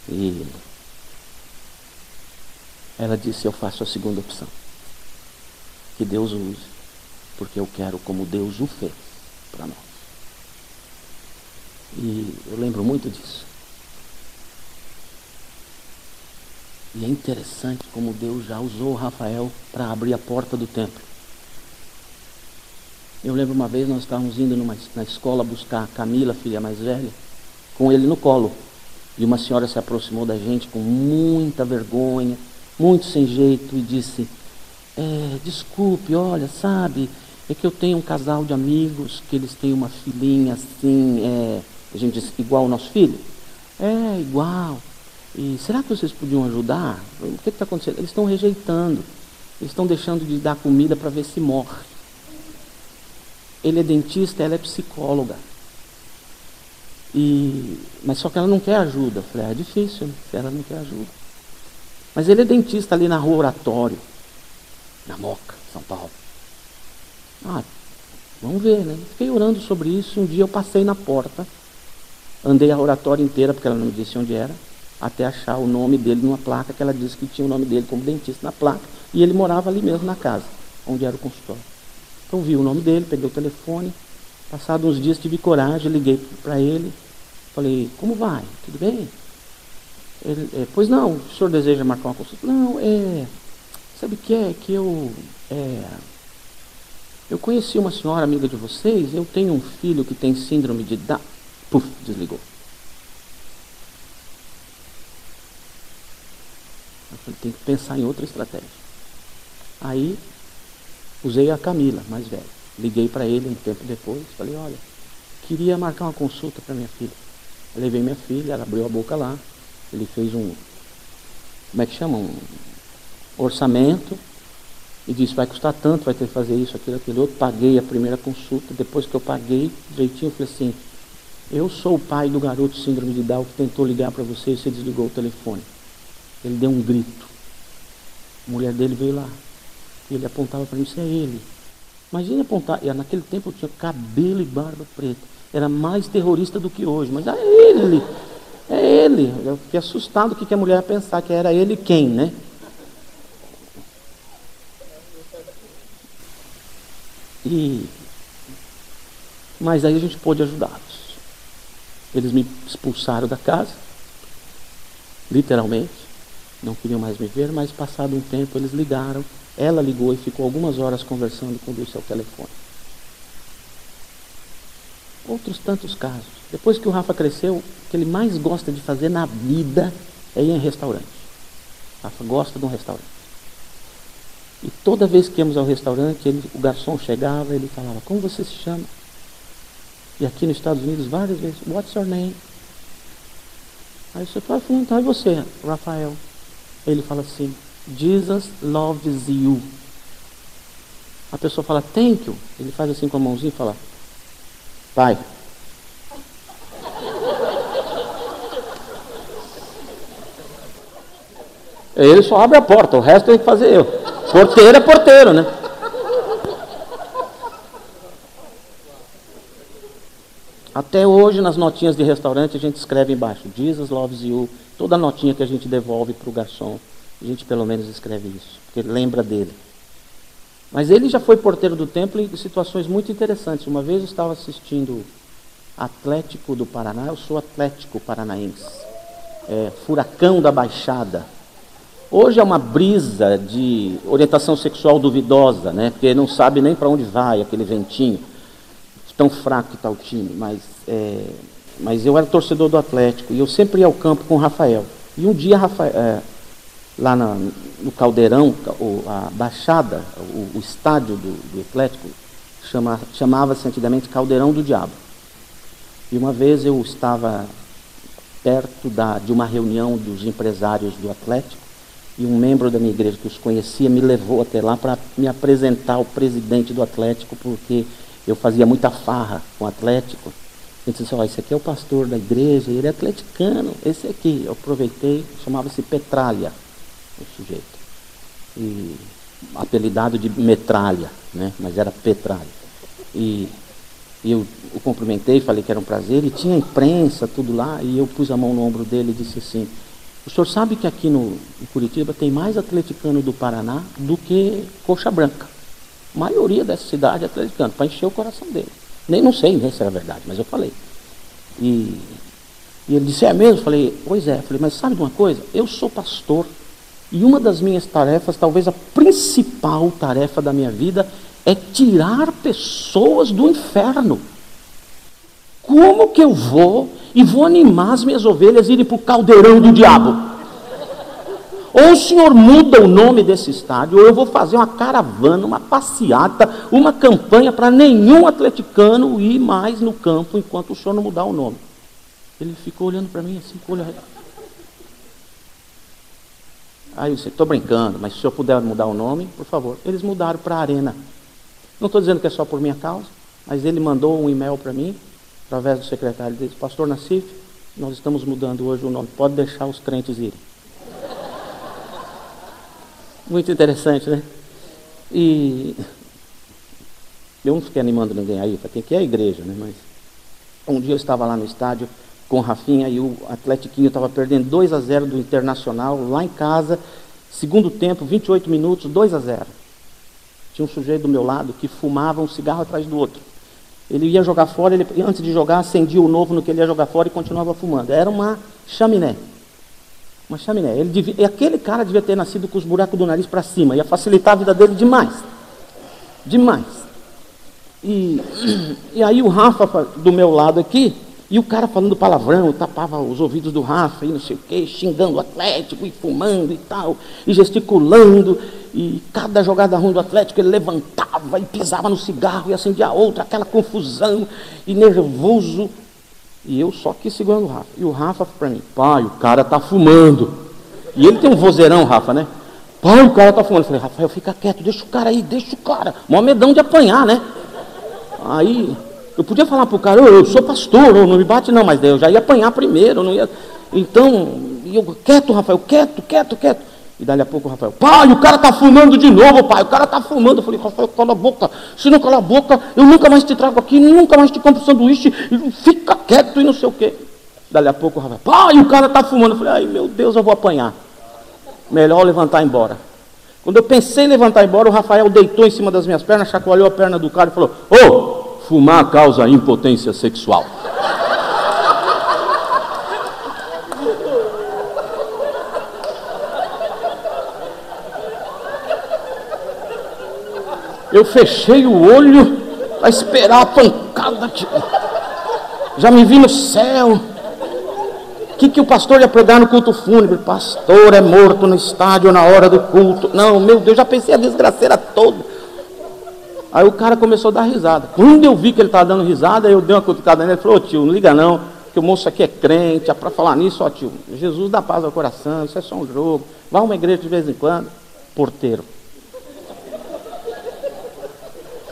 [SPEAKER 2] E ela disse, eu faço a segunda opção. Que Deus o use, porque eu quero como Deus o fez para nós. E eu lembro muito disso. E é interessante como Deus já usou o Rafael para abrir a porta do templo. Eu lembro uma vez nós estávamos indo na escola buscar a Camila, filha mais velha, com ele no colo. E uma senhora se aproximou da gente com muita vergonha, muito sem jeito, e disse, desculpe, olha, sabe, é que eu tenho um casal de amigos que eles têm uma filhinha assim, a gente disse, igual ao nosso filho? É, igual. E será que vocês podiam ajudar? O que está acontecendo? Eles estão rejeitando, eles estão deixando de dar comida para ver se morre. Ele é dentista, ela é psicóloga. Mas só que ela não quer ajuda. Eu falei, é difícil, né? Se ela não quer ajuda. Mas ele é dentista ali na Rua Oratório, na Moca, São Paulo. Vamos ver, né? Fiquei orando sobre isso. Um dia eu passei na porta, andei a Oratório inteira, porque ela não me disse onde era, até achar o nome dele numa placa, que ela disse que tinha o nome dele como dentista na placa, e ele morava ali mesmo na casa, onde era o consultório. Então vi o nome dele, peguei o telefone, passados uns dias tive coragem, liguei para ele, falei, como vai? Tudo bem? Ele, pois não, o senhor deseja marcar uma consulta? Não, sabe o que é? Que eu conheci uma senhora amiga de vocês, eu tenho um filho que tem síndrome de Down. Puf, desligou. Eu falei, tem que pensar em outra estratégia. Aí, usei a Camila, mais velha. Liguei para ele um tempo depois, falei, olha, queria marcar uma consulta para minha filha. Eu levei minha filha, ela abriu a boca lá, ele fez como é que chama? Um orçamento, e disse, vai custar tanto, vai ter que fazer isso, aquilo outro. Paguei a primeira consulta, depois que eu paguei direitinho, eu falei assim, eu sou o pai do garoto síndrome de Down que tentou ligar para você e você desligou o telefone. Ele deu um grito. A mulher dele veio lá. E ele apontava para mim, isso é ele. Imagina apontar. E naquele tempo eu tinha cabelo e barba preta. Era mais terrorista do que hoje. Mas é ele. É ele. Eu fiquei assustado o que a mulher ia pensar, que era ele quem, né? Mas aí a gente pôde ajudá-los. Eles me expulsaram da casa. Literalmente. Não queriam mais me ver, mas passado um tempo eles ligaram. Ela ligou e ficou algumas horas conversando com o seu telefone. Outros tantos casos. Depois que o Rafa cresceu, o que ele mais gosta de fazer na vida é ir em restaurante. O Rafa gosta de um restaurante. E toda vez que íamos ao restaurante, o garçom chegava e ele falava, como você se chama? E aqui nos Estados Unidos, várias vezes, what's your name? Aí você fala, e você, Rafael? Ele fala assim, Jesus loves you. A pessoa fala, thank you. Ele faz assim com a mãozinha e fala, pai. Ele só abre a porta, o resto tem que fazer eu. Porteiro é porteiro, né? Até hoje, nas notinhas de restaurante, a gente escreve embaixo, Jesus loves you. Toda notinha que a gente devolve para o garçom, a gente pelo menos escreve isso, porque lembra dele. Mas ele já foi porteiro do templo em situações muito interessantes. Uma vez eu estava assistindo Atlético do Paraná, eu sou Atlético Paranaense, Furacão da Baixada. Hoje é uma brisa de orientação sexual duvidosa, né? Porque não sabe nem para onde vai aquele ventinho. Tão fraco que está o time, mas eu era torcedor do Atlético e eu sempre ia ao campo com o Rafael. E um dia, lá no Caldeirão, a Baixada, o estádio do Atlético, chamava-se antigamente Caldeirão do Diabo. E uma vez eu estava perto de uma reunião dos empresários do Atlético e um membro da minha igreja que os conhecia me levou até lá para me apresentar ao presidente do Atlético, porque eu fazia muita farra com o Atlético. Ele disse, esse aqui é o pastor da igreja, ele é atleticano, esse aqui. Eu aproveitei, chamava-se Petralha, o sujeito. E apelidado de Metralha, né? Mas era Petralha. E eu o cumprimentei, falei que era um prazer, e tinha imprensa, tudo lá, e eu pus a mão no ombro dele e disse assim, o senhor sabe que aqui em Curitiba tem mais atleticano do Paraná do que Coxa Branca. A maioria dessa cidade é atleticano, para encher o coração dele. Não sei se era verdade, mas eu falei. E ele disse, é mesmo? Eu falei, pois é. Eu falei, mas sabe de uma coisa? Eu sou pastor e uma das minhas tarefas, talvez a principal tarefa da minha vida, é tirar pessoas do inferno. Como que eu vou animar as minhas ovelhas a irem para o caldeirão do diabo? Ou o senhor muda o nome desse estádio, ou eu vou fazer uma caravana, uma passeata, uma campanha para nenhum atleticano ir mais no campo enquanto o senhor não mudar o nome. Ele ficou olhando para mim assim, com o olho. Aí eu disse, estou brincando, mas se o senhor puder mudar o nome, por favor. Eles mudaram para Arena. Não estou dizendo que é só por minha causa, mas ele mandou um e-mail para mim, através do secretário dele, pastor Nassif, nós estamos mudando hoje o nome, pode deixar os crentes irem. Muito interessante, né? E eu não fiquei animando ninguém aí, para quem que é a igreja, né? Mas um dia eu estava lá no estádio com o Rafinha e o Atletiquinho estava perdendo 2-0 do Internacional, lá em casa, segundo tempo, 28 minutos, 2-0. Tinha um sujeito do meu lado que fumava um cigarro atrás do outro. Ele ia jogar fora, ele, antes de jogar, acendia o novo no que ele ia jogar fora e continuava fumando. Era uma chaminé. Uma chaminé. Aquele cara devia ter nascido com os buracos do nariz para cima. Ia facilitar a vida dele demais. Demais. E aí o Rafa do meu lado aqui, e o cara falando palavrão, tapava os ouvidos do Rafa, e não sei o quê, xingando o Atlético, e fumando e tal, e gesticulando, e cada jogada ruim do Atlético ele levantava e pisava no cigarro e acendia a outra, aquela confusão, e nervoso. E eu só aqui segurando o Rafa. E o Rafa para mim, pai, o cara tá fumando. E ele tem um vozeirão, Rafa, né? Pai, o cara tá fumando. Eu falei, Rafael, fica quieto, deixa o cara aí, deixa o cara. Mó medão de apanhar, né? Aí, eu podia falar pro cara, eu sou pastor, não me bate não, mas daí eu já ia apanhar primeiro, não ia... Então, eu, quieto, Rafael, quieto. E dali a pouco o Rafael, pai, o cara tá fumando de novo, pai, o cara tá fumando. Eu falei, Rafael, cala a boca, se não cala a boca, eu nunca mais te trago aqui, nunca mais te compro sanduíche, fica quieto e não sei o quê. Dali a pouco o Rafael, pai, o cara tá fumando. Eu falei, ai meu Deus, eu vou apanhar. Melhor levantar e ir embora. Quando eu pensei em levantar e ir embora, o Rafael deitou em cima das minhas pernas, chacoalhou a perna do cara e falou, fumar causa impotência sexual. Eu fechei o olho para esperar a pancada. Já me vi no céu. O que o pastor ia pregar no culto fúnebre? Pastor é morto no estádio na hora do culto. Não, meu Deus, já pensei a desgraceira toda. Aí o cara começou a dar risada. Quando eu vi que ele estava dando risada, eu dei uma cutucada nele e falei, tio, não liga não, que o moço aqui é crente, é para falar nisso, tio, Jesus dá paz ao coração, isso é só um jogo, vai a uma igreja de vez em quando. Porteiro.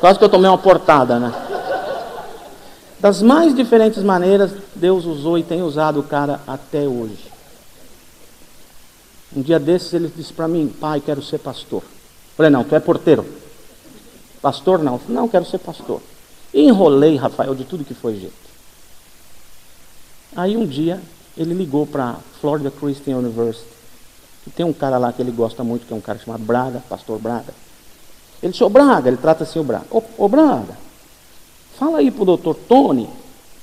[SPEAKER 2] Quase que eu tomei uma portada, né? Das mais diferentes maneiras, Deus usou e tem usado o cara até hoje. Um dia desses ele disse para mim, pai, quero ser pastor. Eu falei, não, tu é porteiro. Pastor não. Eu falei, não, quero ser pastor. E enrolei, Rafael, de tudo que foi jeito. Aí um dia ele ligou para Florida Christian University. E tem um cara lá que ele gosta muito, que é um cara chamado Braga, pastor Braga. Ele disse, Braga, ele trata assim o Braga. Ô Braga, fala aí pro doutor Tony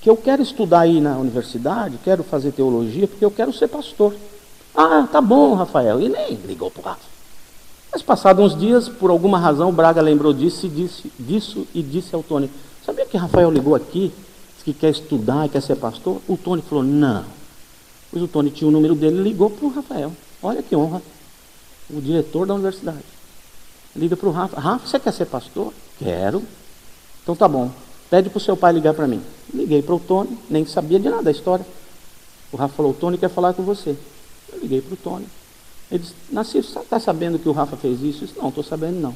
[SPEAKER 2] que eu quero estudar aí na universidade, quero fazer teologia, porque eu quero ser pastor. Ah, tá bom, Rafael. E nem ligou pro Rafa. Mas passados uns dias, por alguma razão, o Braga lembrou disso e disse ao Tony, sabia que Rafael ligou aqui, disse que quer estudar e quer ser pastor? O Tony falou, não. Pois o Tony tinha o número dele e ligou pro Rafael. Olha que honra. O diretor da universidade. Liga para o Rafa. Rafa, você quer ser pastor? Quero. Então tá bom. Pede para o seu pai ligar para mim. Liguei para o Tony, nem sabia de nada da história. O Rafa falou, o Tony quer falar com você. Eu liguei para o Tony. Ele disse, Nassif, você está sabendo que o Rafa fez isso? Eu disse, não, estou sabendo não.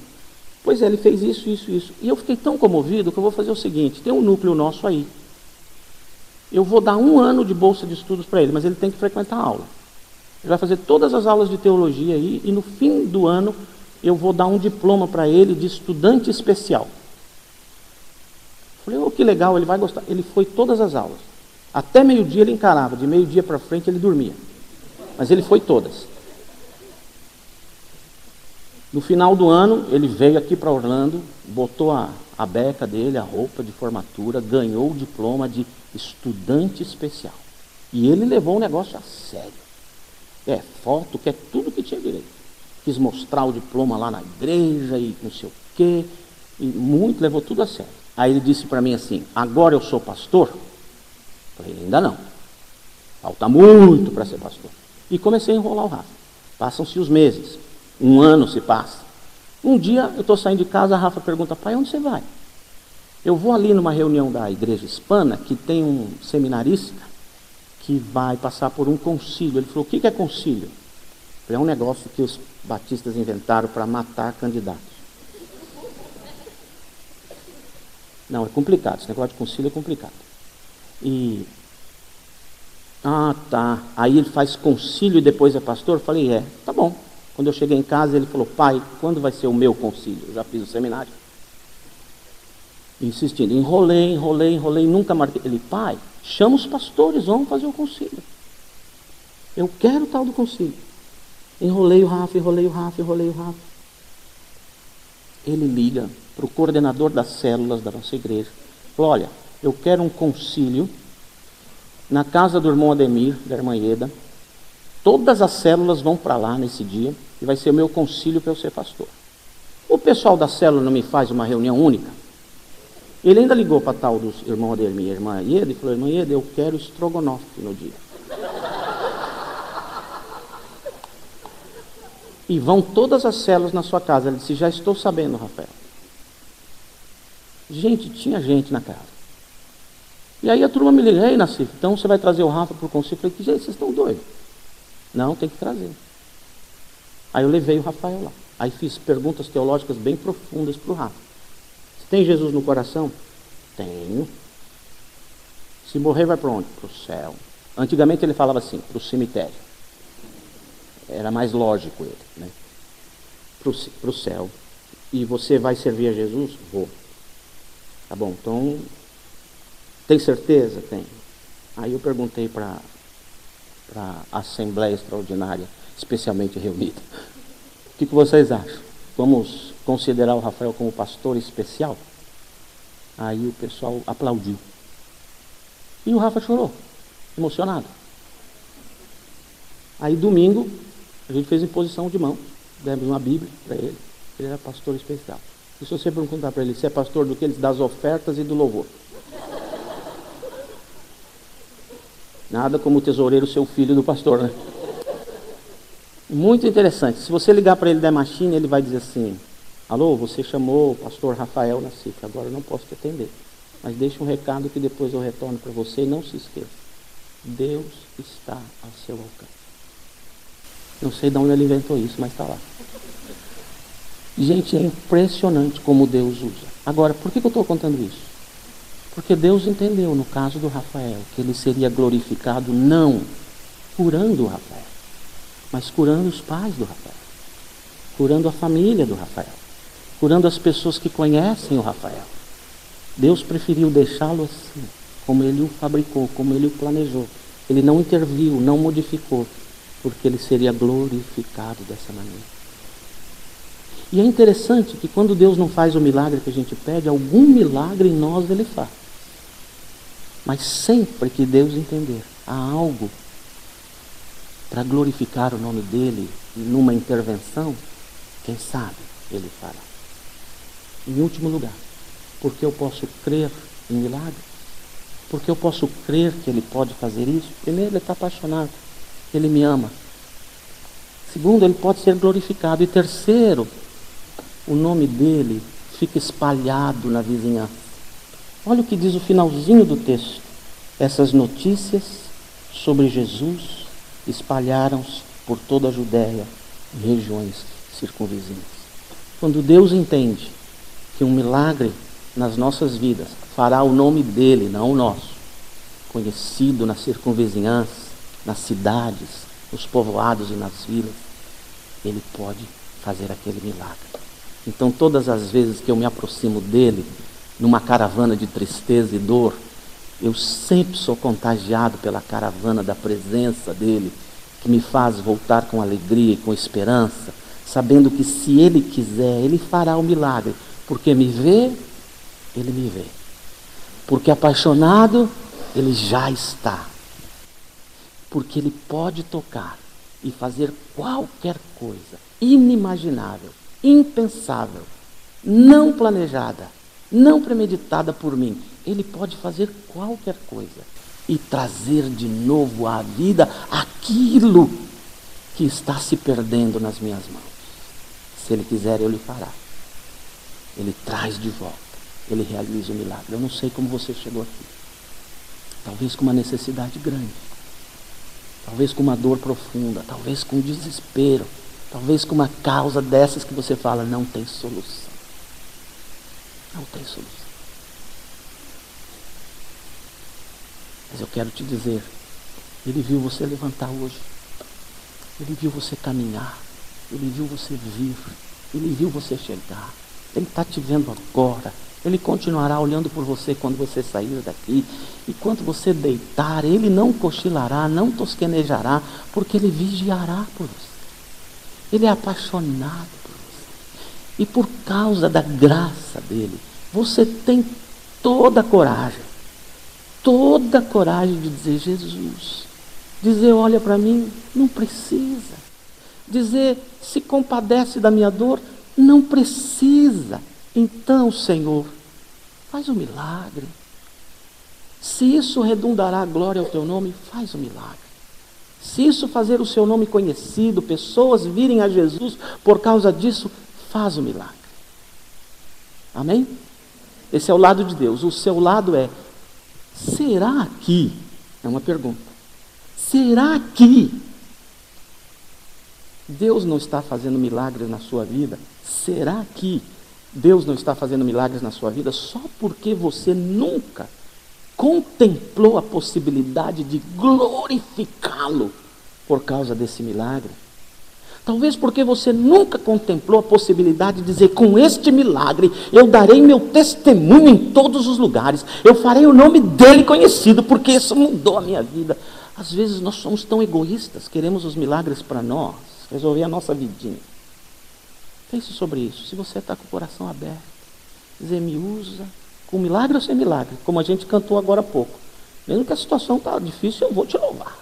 [SPEAKER 2] Pois é, ele fez isso, isso, isso. E eu fiquei tão comovido que eu vou fazer o seguinte, tem um núcleo nosso aí. Eu vou dar 1 ano de bolsa de estudos para ele, mas ele tem que frequentar a aula. Ele vai fazer todas as aulas de teologia aí, e no fim do ano eu vou dar um diploma para ele de estudante especial. Falei, oh, que legal, ele vai gostar. Ele foi todas as aulas. Até meio-dia ele encarava, de meio-dia para frente ele dormia. Mas ele foi todas. No final do ano, ele veio aqui para Orlando, botou a beca dele, a roupa de formatura, ganhou o diploma de estudante especial. E ele levou o negócio a sério. Quer foto, quer tudo que tinha direito. Quis mostrar o diploma lá na igreja e não sei o quê. E muito, levou tudo a sério. Aí ele disse para mim assim, agora eu sou pastor? Falei, ainda não. Falta muito para ser pastor. E comecei a enrolar o Rafa. Passam-se os meses. 1 ano se passa. Um dia eu estou saindo de casa, a Rafa pergunta, pai, onde você vai? Eu vou ali numa reunião da igreja hispana, que tem um seminarista que vai passar por um concílio. Ele falou, o que é concílio? É um negócio que os batistas inventaram para matar candidatos. Não, é complicado, esse negócio de concílio é complicado. Tá. Aí ele faz concílio e depois é pastor? Eu falei, tá bom. Quando eu cheguei em casa, ele falou, pai, quando vai ser o meu concílio? Eu já fiz o seminário. Insistindo, enrolei, nunca marquei. Ele, pai, chama os pastores, vamos fazer o concílio. Eu quero o tal do concílio. Enrolei o Rafa. Ele liga para o coordenador das células da nossa igreja. Falou, olha, eu quero um concílio na casa do irmão Ademir, da irmã Ieda. Todas as células vão para lá nesse dia e vai ser o meu concílio para eu ser pastor. O pessoal da célula não me faz uma reunião única? Ele ainda ligou para tal dos irmão Ademir e irmã Ieda e falou, irmã Ieda, eu quero estrogonofe no dia. E vão todas as células na sua casa. Ele disse, já estou sabendo, Rafael. Gente, tinha gente na casa. E aí a turma me liga, ei, Nassif, então você vai trazer o Rafa para o concílio? Eu falei, que gente, vocês estão doidos? Não, tem que trazer. Aí eu levei o Rafael lá. Aí fiz perguntas teológicas bem profundas para o Rafa. Você tem Jesus no coração? Tenho. Se morrer vai para onde? Para o céu. Antigamente ele falava assim, para o cemitério. Era mais lógico ele, né? Para o céu. E você vai servir a Jesus? Vou. Tá bom, então, tem certeza? Tem. Aí eu perguntei para a Assembleia Extraordinária, especialmente reunida, o que vocês acham? Vamos considerar o Rafael como pastor especial? Aí o pessoal aplaudiu. E o Rafa chorou, emocionado. Aí domingo, a gente fez imposição de mãos, demos uma Bíblia para ele era pastor especial. E se você perguntar para ele se é pastor do que? Ele das ofertas e do louvor. Nada como o tesoureiro ser o filho do pastor, né? Muito interessante. Se você ligar para ele da Machine, ele vai dizer assim, alô, você chamou o pastor Rafael Nassif, agora eu não posso te atender. Mas deixe um recado que depois eu retorno para você e não se esqueça. Deus está ao seu alcance. Não sei de onde ele inventou isso, mas está lá. Gente, é impressionante como Deus usa. Agora, por que eu estou contando isso? Porque Deus entendeu, no caso do Rafael, que ele seria glorificado não curando o Rafael, mas curando os pais do Rafael, curando a família do Rafael, curando as pessoas que conhecem o Rafael. Deus preferiu deixá-lo assim, como ele o fabricou, como ele o planejou. Ele não interviu, não modificou, porque ele seria glorificado dessa maneira. E é interessante que quando Deus não faz o milagre que a gente pede, algum milagre em nós ele faz. Mas sempre que Deus entender, há algo para glorificar o nome dele numa intervenção, quem sabe ele fará. Em último lugar, porque eu posso crer em milagres, porque eu posso crer que ele pode fazer isso. Primeiro, ele está apaixonado, ele me ama. Segundo, ele pode ser glorificado. E terceiro, o nome dele fica espalhado na vizinhança. Olha o que diz o finalzinho do texto. Essas notícias sobre Jesus espalharam-se por toda a Judéia e regiões circunvizinhas. Quando Deus entende que um milagre nas nossas vidas fará o nome dele, não o nosso, conhecido na circunvizinhança, nas cidades, nos povoados e nas vilas, ele pode fazer aquele milagre. Então, todas as vezes que eu me aproximo dele, numa caravana de tristeza e dor, eu sempre sou contagiado pela caravana da presença dele, que me faz voltar com alegria e com esperança, sabendo que se ele quiser, ele fará o milagre, porque me vê, ele me vê. Porque apaixonado, ele já está. Porque ele pode tocar e fazer qualquer coisa inimaginável, impensável, não planejada, não premeditada por mim. Ele pode fazer qualquer coisa e trazer de novo à vida aquilo que está se perdendo nas minhas mãos. Se ele quiser, ele fará. Ele traz de volta. Ele realiza o milagre. Eu não sei como você chegou aqui. Talvez com uma necessidade grande. Talvez com uma dor profunda. Talvez com desespero. Talvez com uma causa dessas que você fala, não tem solução. Não tem solução. Mas eu quero te dizer, ele viu você levantar hoje. Ele viu você caminhar. Ele viu você vir. Ele viu você chegar. Ele está te vendo agora. Ele continuará olhando por você quando você sair daqui. E quando você deitar, ele não cochilará, não tosquenejará, porque ele vigiará por você. Ele é apaixonado por você. E por causa da graça dele, você tem toda a coragem de dizer, Jesus, dizer, olha para mim, não precisa. Dizer, se compadece da minha dor, não precisa. Então, Senhor, faz um milagre. Se isso redundará a glória ao teu nome, faz um milagre. Se isso fazer o seu nome conhecido, pessoas virem a Jesus por causa disso, faz um milagre. Amém? Esse é o lado de Deus. O seu lado é, será que, é uma pergunta, será que Deus não está fazendo milagres na sua vida? Será que Deus não está fazendo milagres na sua vida só porque você nunca contemplou a possibilidade de glorificá-lo por causa desse milagre? Talvez porque você nunca contemplou a possibilidade de dizer, com este milagre eu darei meu testemunho em todos os lugares, eu farei o nome dele conhecido, porque isso mudou a minha vida. Às vezes nós somos tão egoístas, queremos os milagres para nós, resolver a nossa vidinha. Pense sobre isso. Se você está com o coração aberto, dizer, me usa, com milagre ou sem milagre, como a gente cantou agora há pouco. Mesmo que a situação está difícil, eu vou te louvar.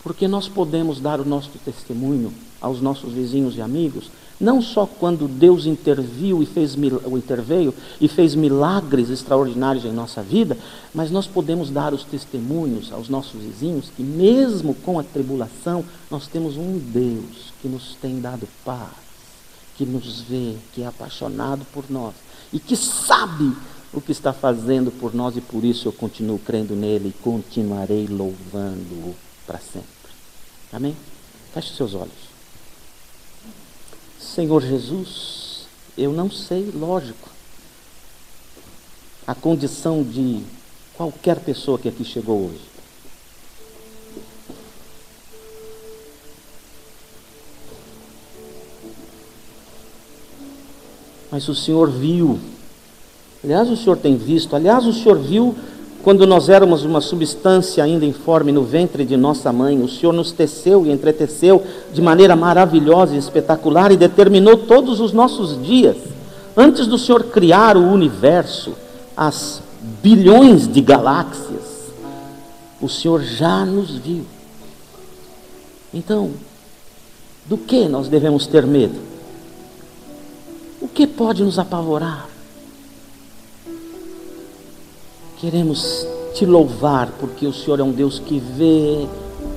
[SPEAKER 2] Porque nós podemos dar o nosso testemunho aos nossos vizinhos e amigos, não só quando Deus interveio e fez milagres extraordinários em nossa vida, mas nós podemos dar os testemunhos aos nossos vizinhos que mesmo com a tribulação, nós temos um Deus que nos tem dado paz, que nos vê, que é apaixonado por nós e que sabe o que está fazendo por nós, e por isso eu continuo crendo nele e continuarei louvando-o para sempre. Amém? Feche seus olhos. Senhor Jesus, eu não sei, lógico, a condição de qualquer pessoa que aqui chegou hoje. Mas o Senhor viu, aliás o Senhor tem visto, aliás o Senhor viu quando nós éramos uma substância ainda informe no ventre de nossa mãe. O Senhor nos teceu e entreteceu de maneira maravilhosa e espetacular e determinou todos os nossos dias. Antes do Senhor criar o universo, as bilhões de galáxias, o Senhor já nos viu. Então, do que nós devemos ter medo? O que pode nos apavorar? Queremos te louvar, porque o Senhor é um Deus que vê,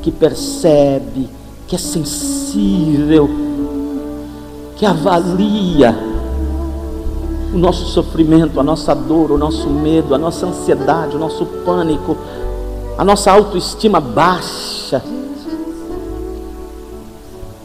[SPEAKER 2] que percebe, que é sensível, que avalia o nosso sofrimento, a nossa dor, o nosso medo, a nossa ansiedade, o nosso pânico, a nossa autoestima baixa.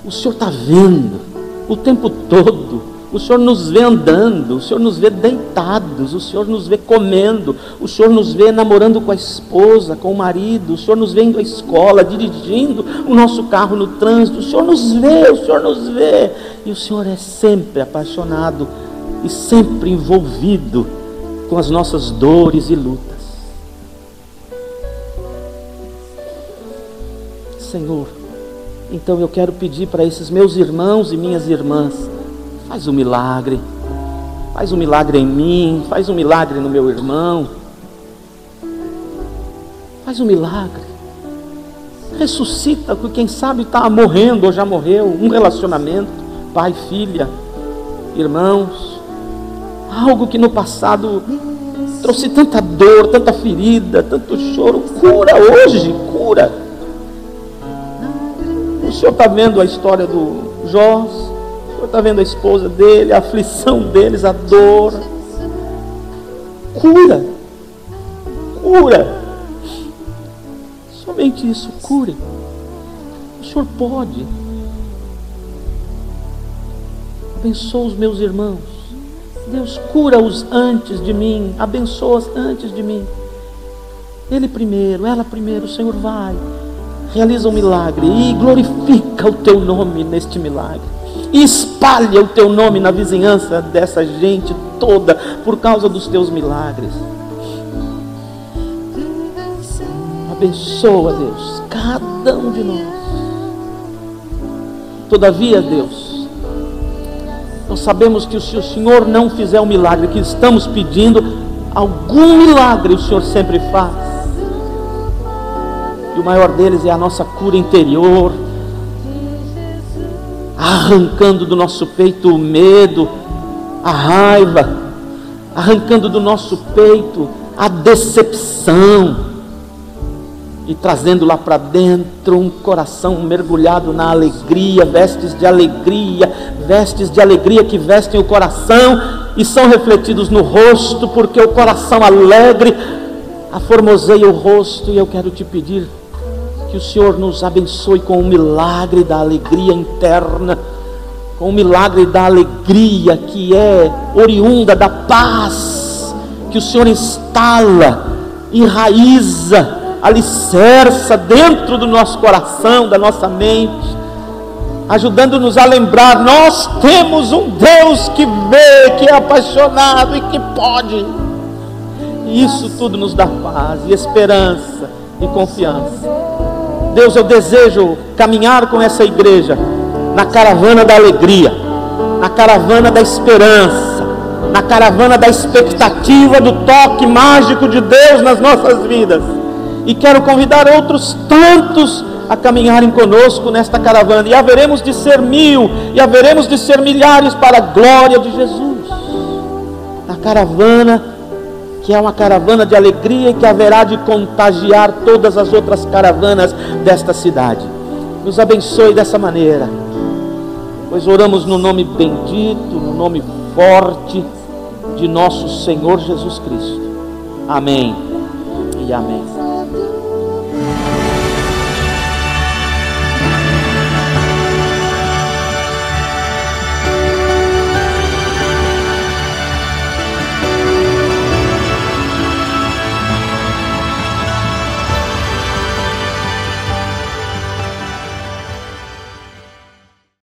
[SPEAKER 2] O Senhor está vendo, o tempo todo. O Senhor nos vê andando, o Senhor nos vê deitados, o Senhor nos vê comendo, o Senhor nos vê namorando com a esposa, com o marido, o Senhor nos vê indo à escola, dirigindo o nosso carro no trânsito. O Senhor nos vê, o Senhor nos vê. E o Senhor é sempre apaixonado e sempre envolvido com as nossas dores e lutas. Senhor, então eu quero pedir para esses meus irmãos e minhas irmãs: faz um milagre em mim, faz um milagre no meu irmão, faz um milagre, ressuscita, porque quem sabe está morrendo ou já morreu, um relacionamento, pai, filha, irmãos, algo que no passado trouxe tanta dor, tanta ferida, tanto choro. Cura hoje, cura. O Senhor está vendo a história do Jó, o Senhor está vendo a esposa dele, a aflição deles, a dor. Cura, cura, somente isso, cure. O Senhor pode. Abençoa os meus irmãos, Deus, cura-os antes de mim, abençoa-os antes de mim. Ele primeiro, ela primeiro. O Senhor vai, realiza um milagre e glorifica o teu nome neste milagre, e espalha o teu nome na vizinhança dessa gente toda por causa dos teus milagres. Abençoa, Deus, cada um de nós. Todavia, Deus, nós sabemos que se o Senhor não fizer o milagre que estamos pedindo, algum milagre o Senhor sempre faz. E o maior deles é a nossa cura interior, arrancando do nosso peito o medo, a raiva, arrancando do nosso peito a decepção, e trazendo lá para dentro um coração mergulhado na alegria, vestes de alegria que vestem o coração e são refletidos no rosto, porque o coração alegre aformoseia o rosto. E eu quero te pedir que o Senhor nos abençoe com o milagre da alegria interna, com o milagre da alegria que é oriunda da paz, que o Senhor instala, enraiza, alicerça dentro do nosso coração, da nossa mente, ajudando-nos a lembrar: nós temos um Deus que vê, que é apaixonado e que pode. E isso tudo nos dá paz e esperança e confiança. Deus, eu desejo caminhar com essa igreja na caravana da alegria, na caravana da esperança, na caravana da expectativa do toque mágico de Deus nas nossas vidas. E quero convidar outros tantos a caminharem conosco nesta caravana. E haveremos de ser 1000, e haveremos de ser milhares para a glória de Jesus. Na caravana que é uma caravana de alegria e que haverá de contagiar todas as outras caravanas desta cidade. Nos abençoe dessa maneira, pois oramos no nome bendito, no nome forte de nosso Senhor Jesus Cristo. Amém e amém.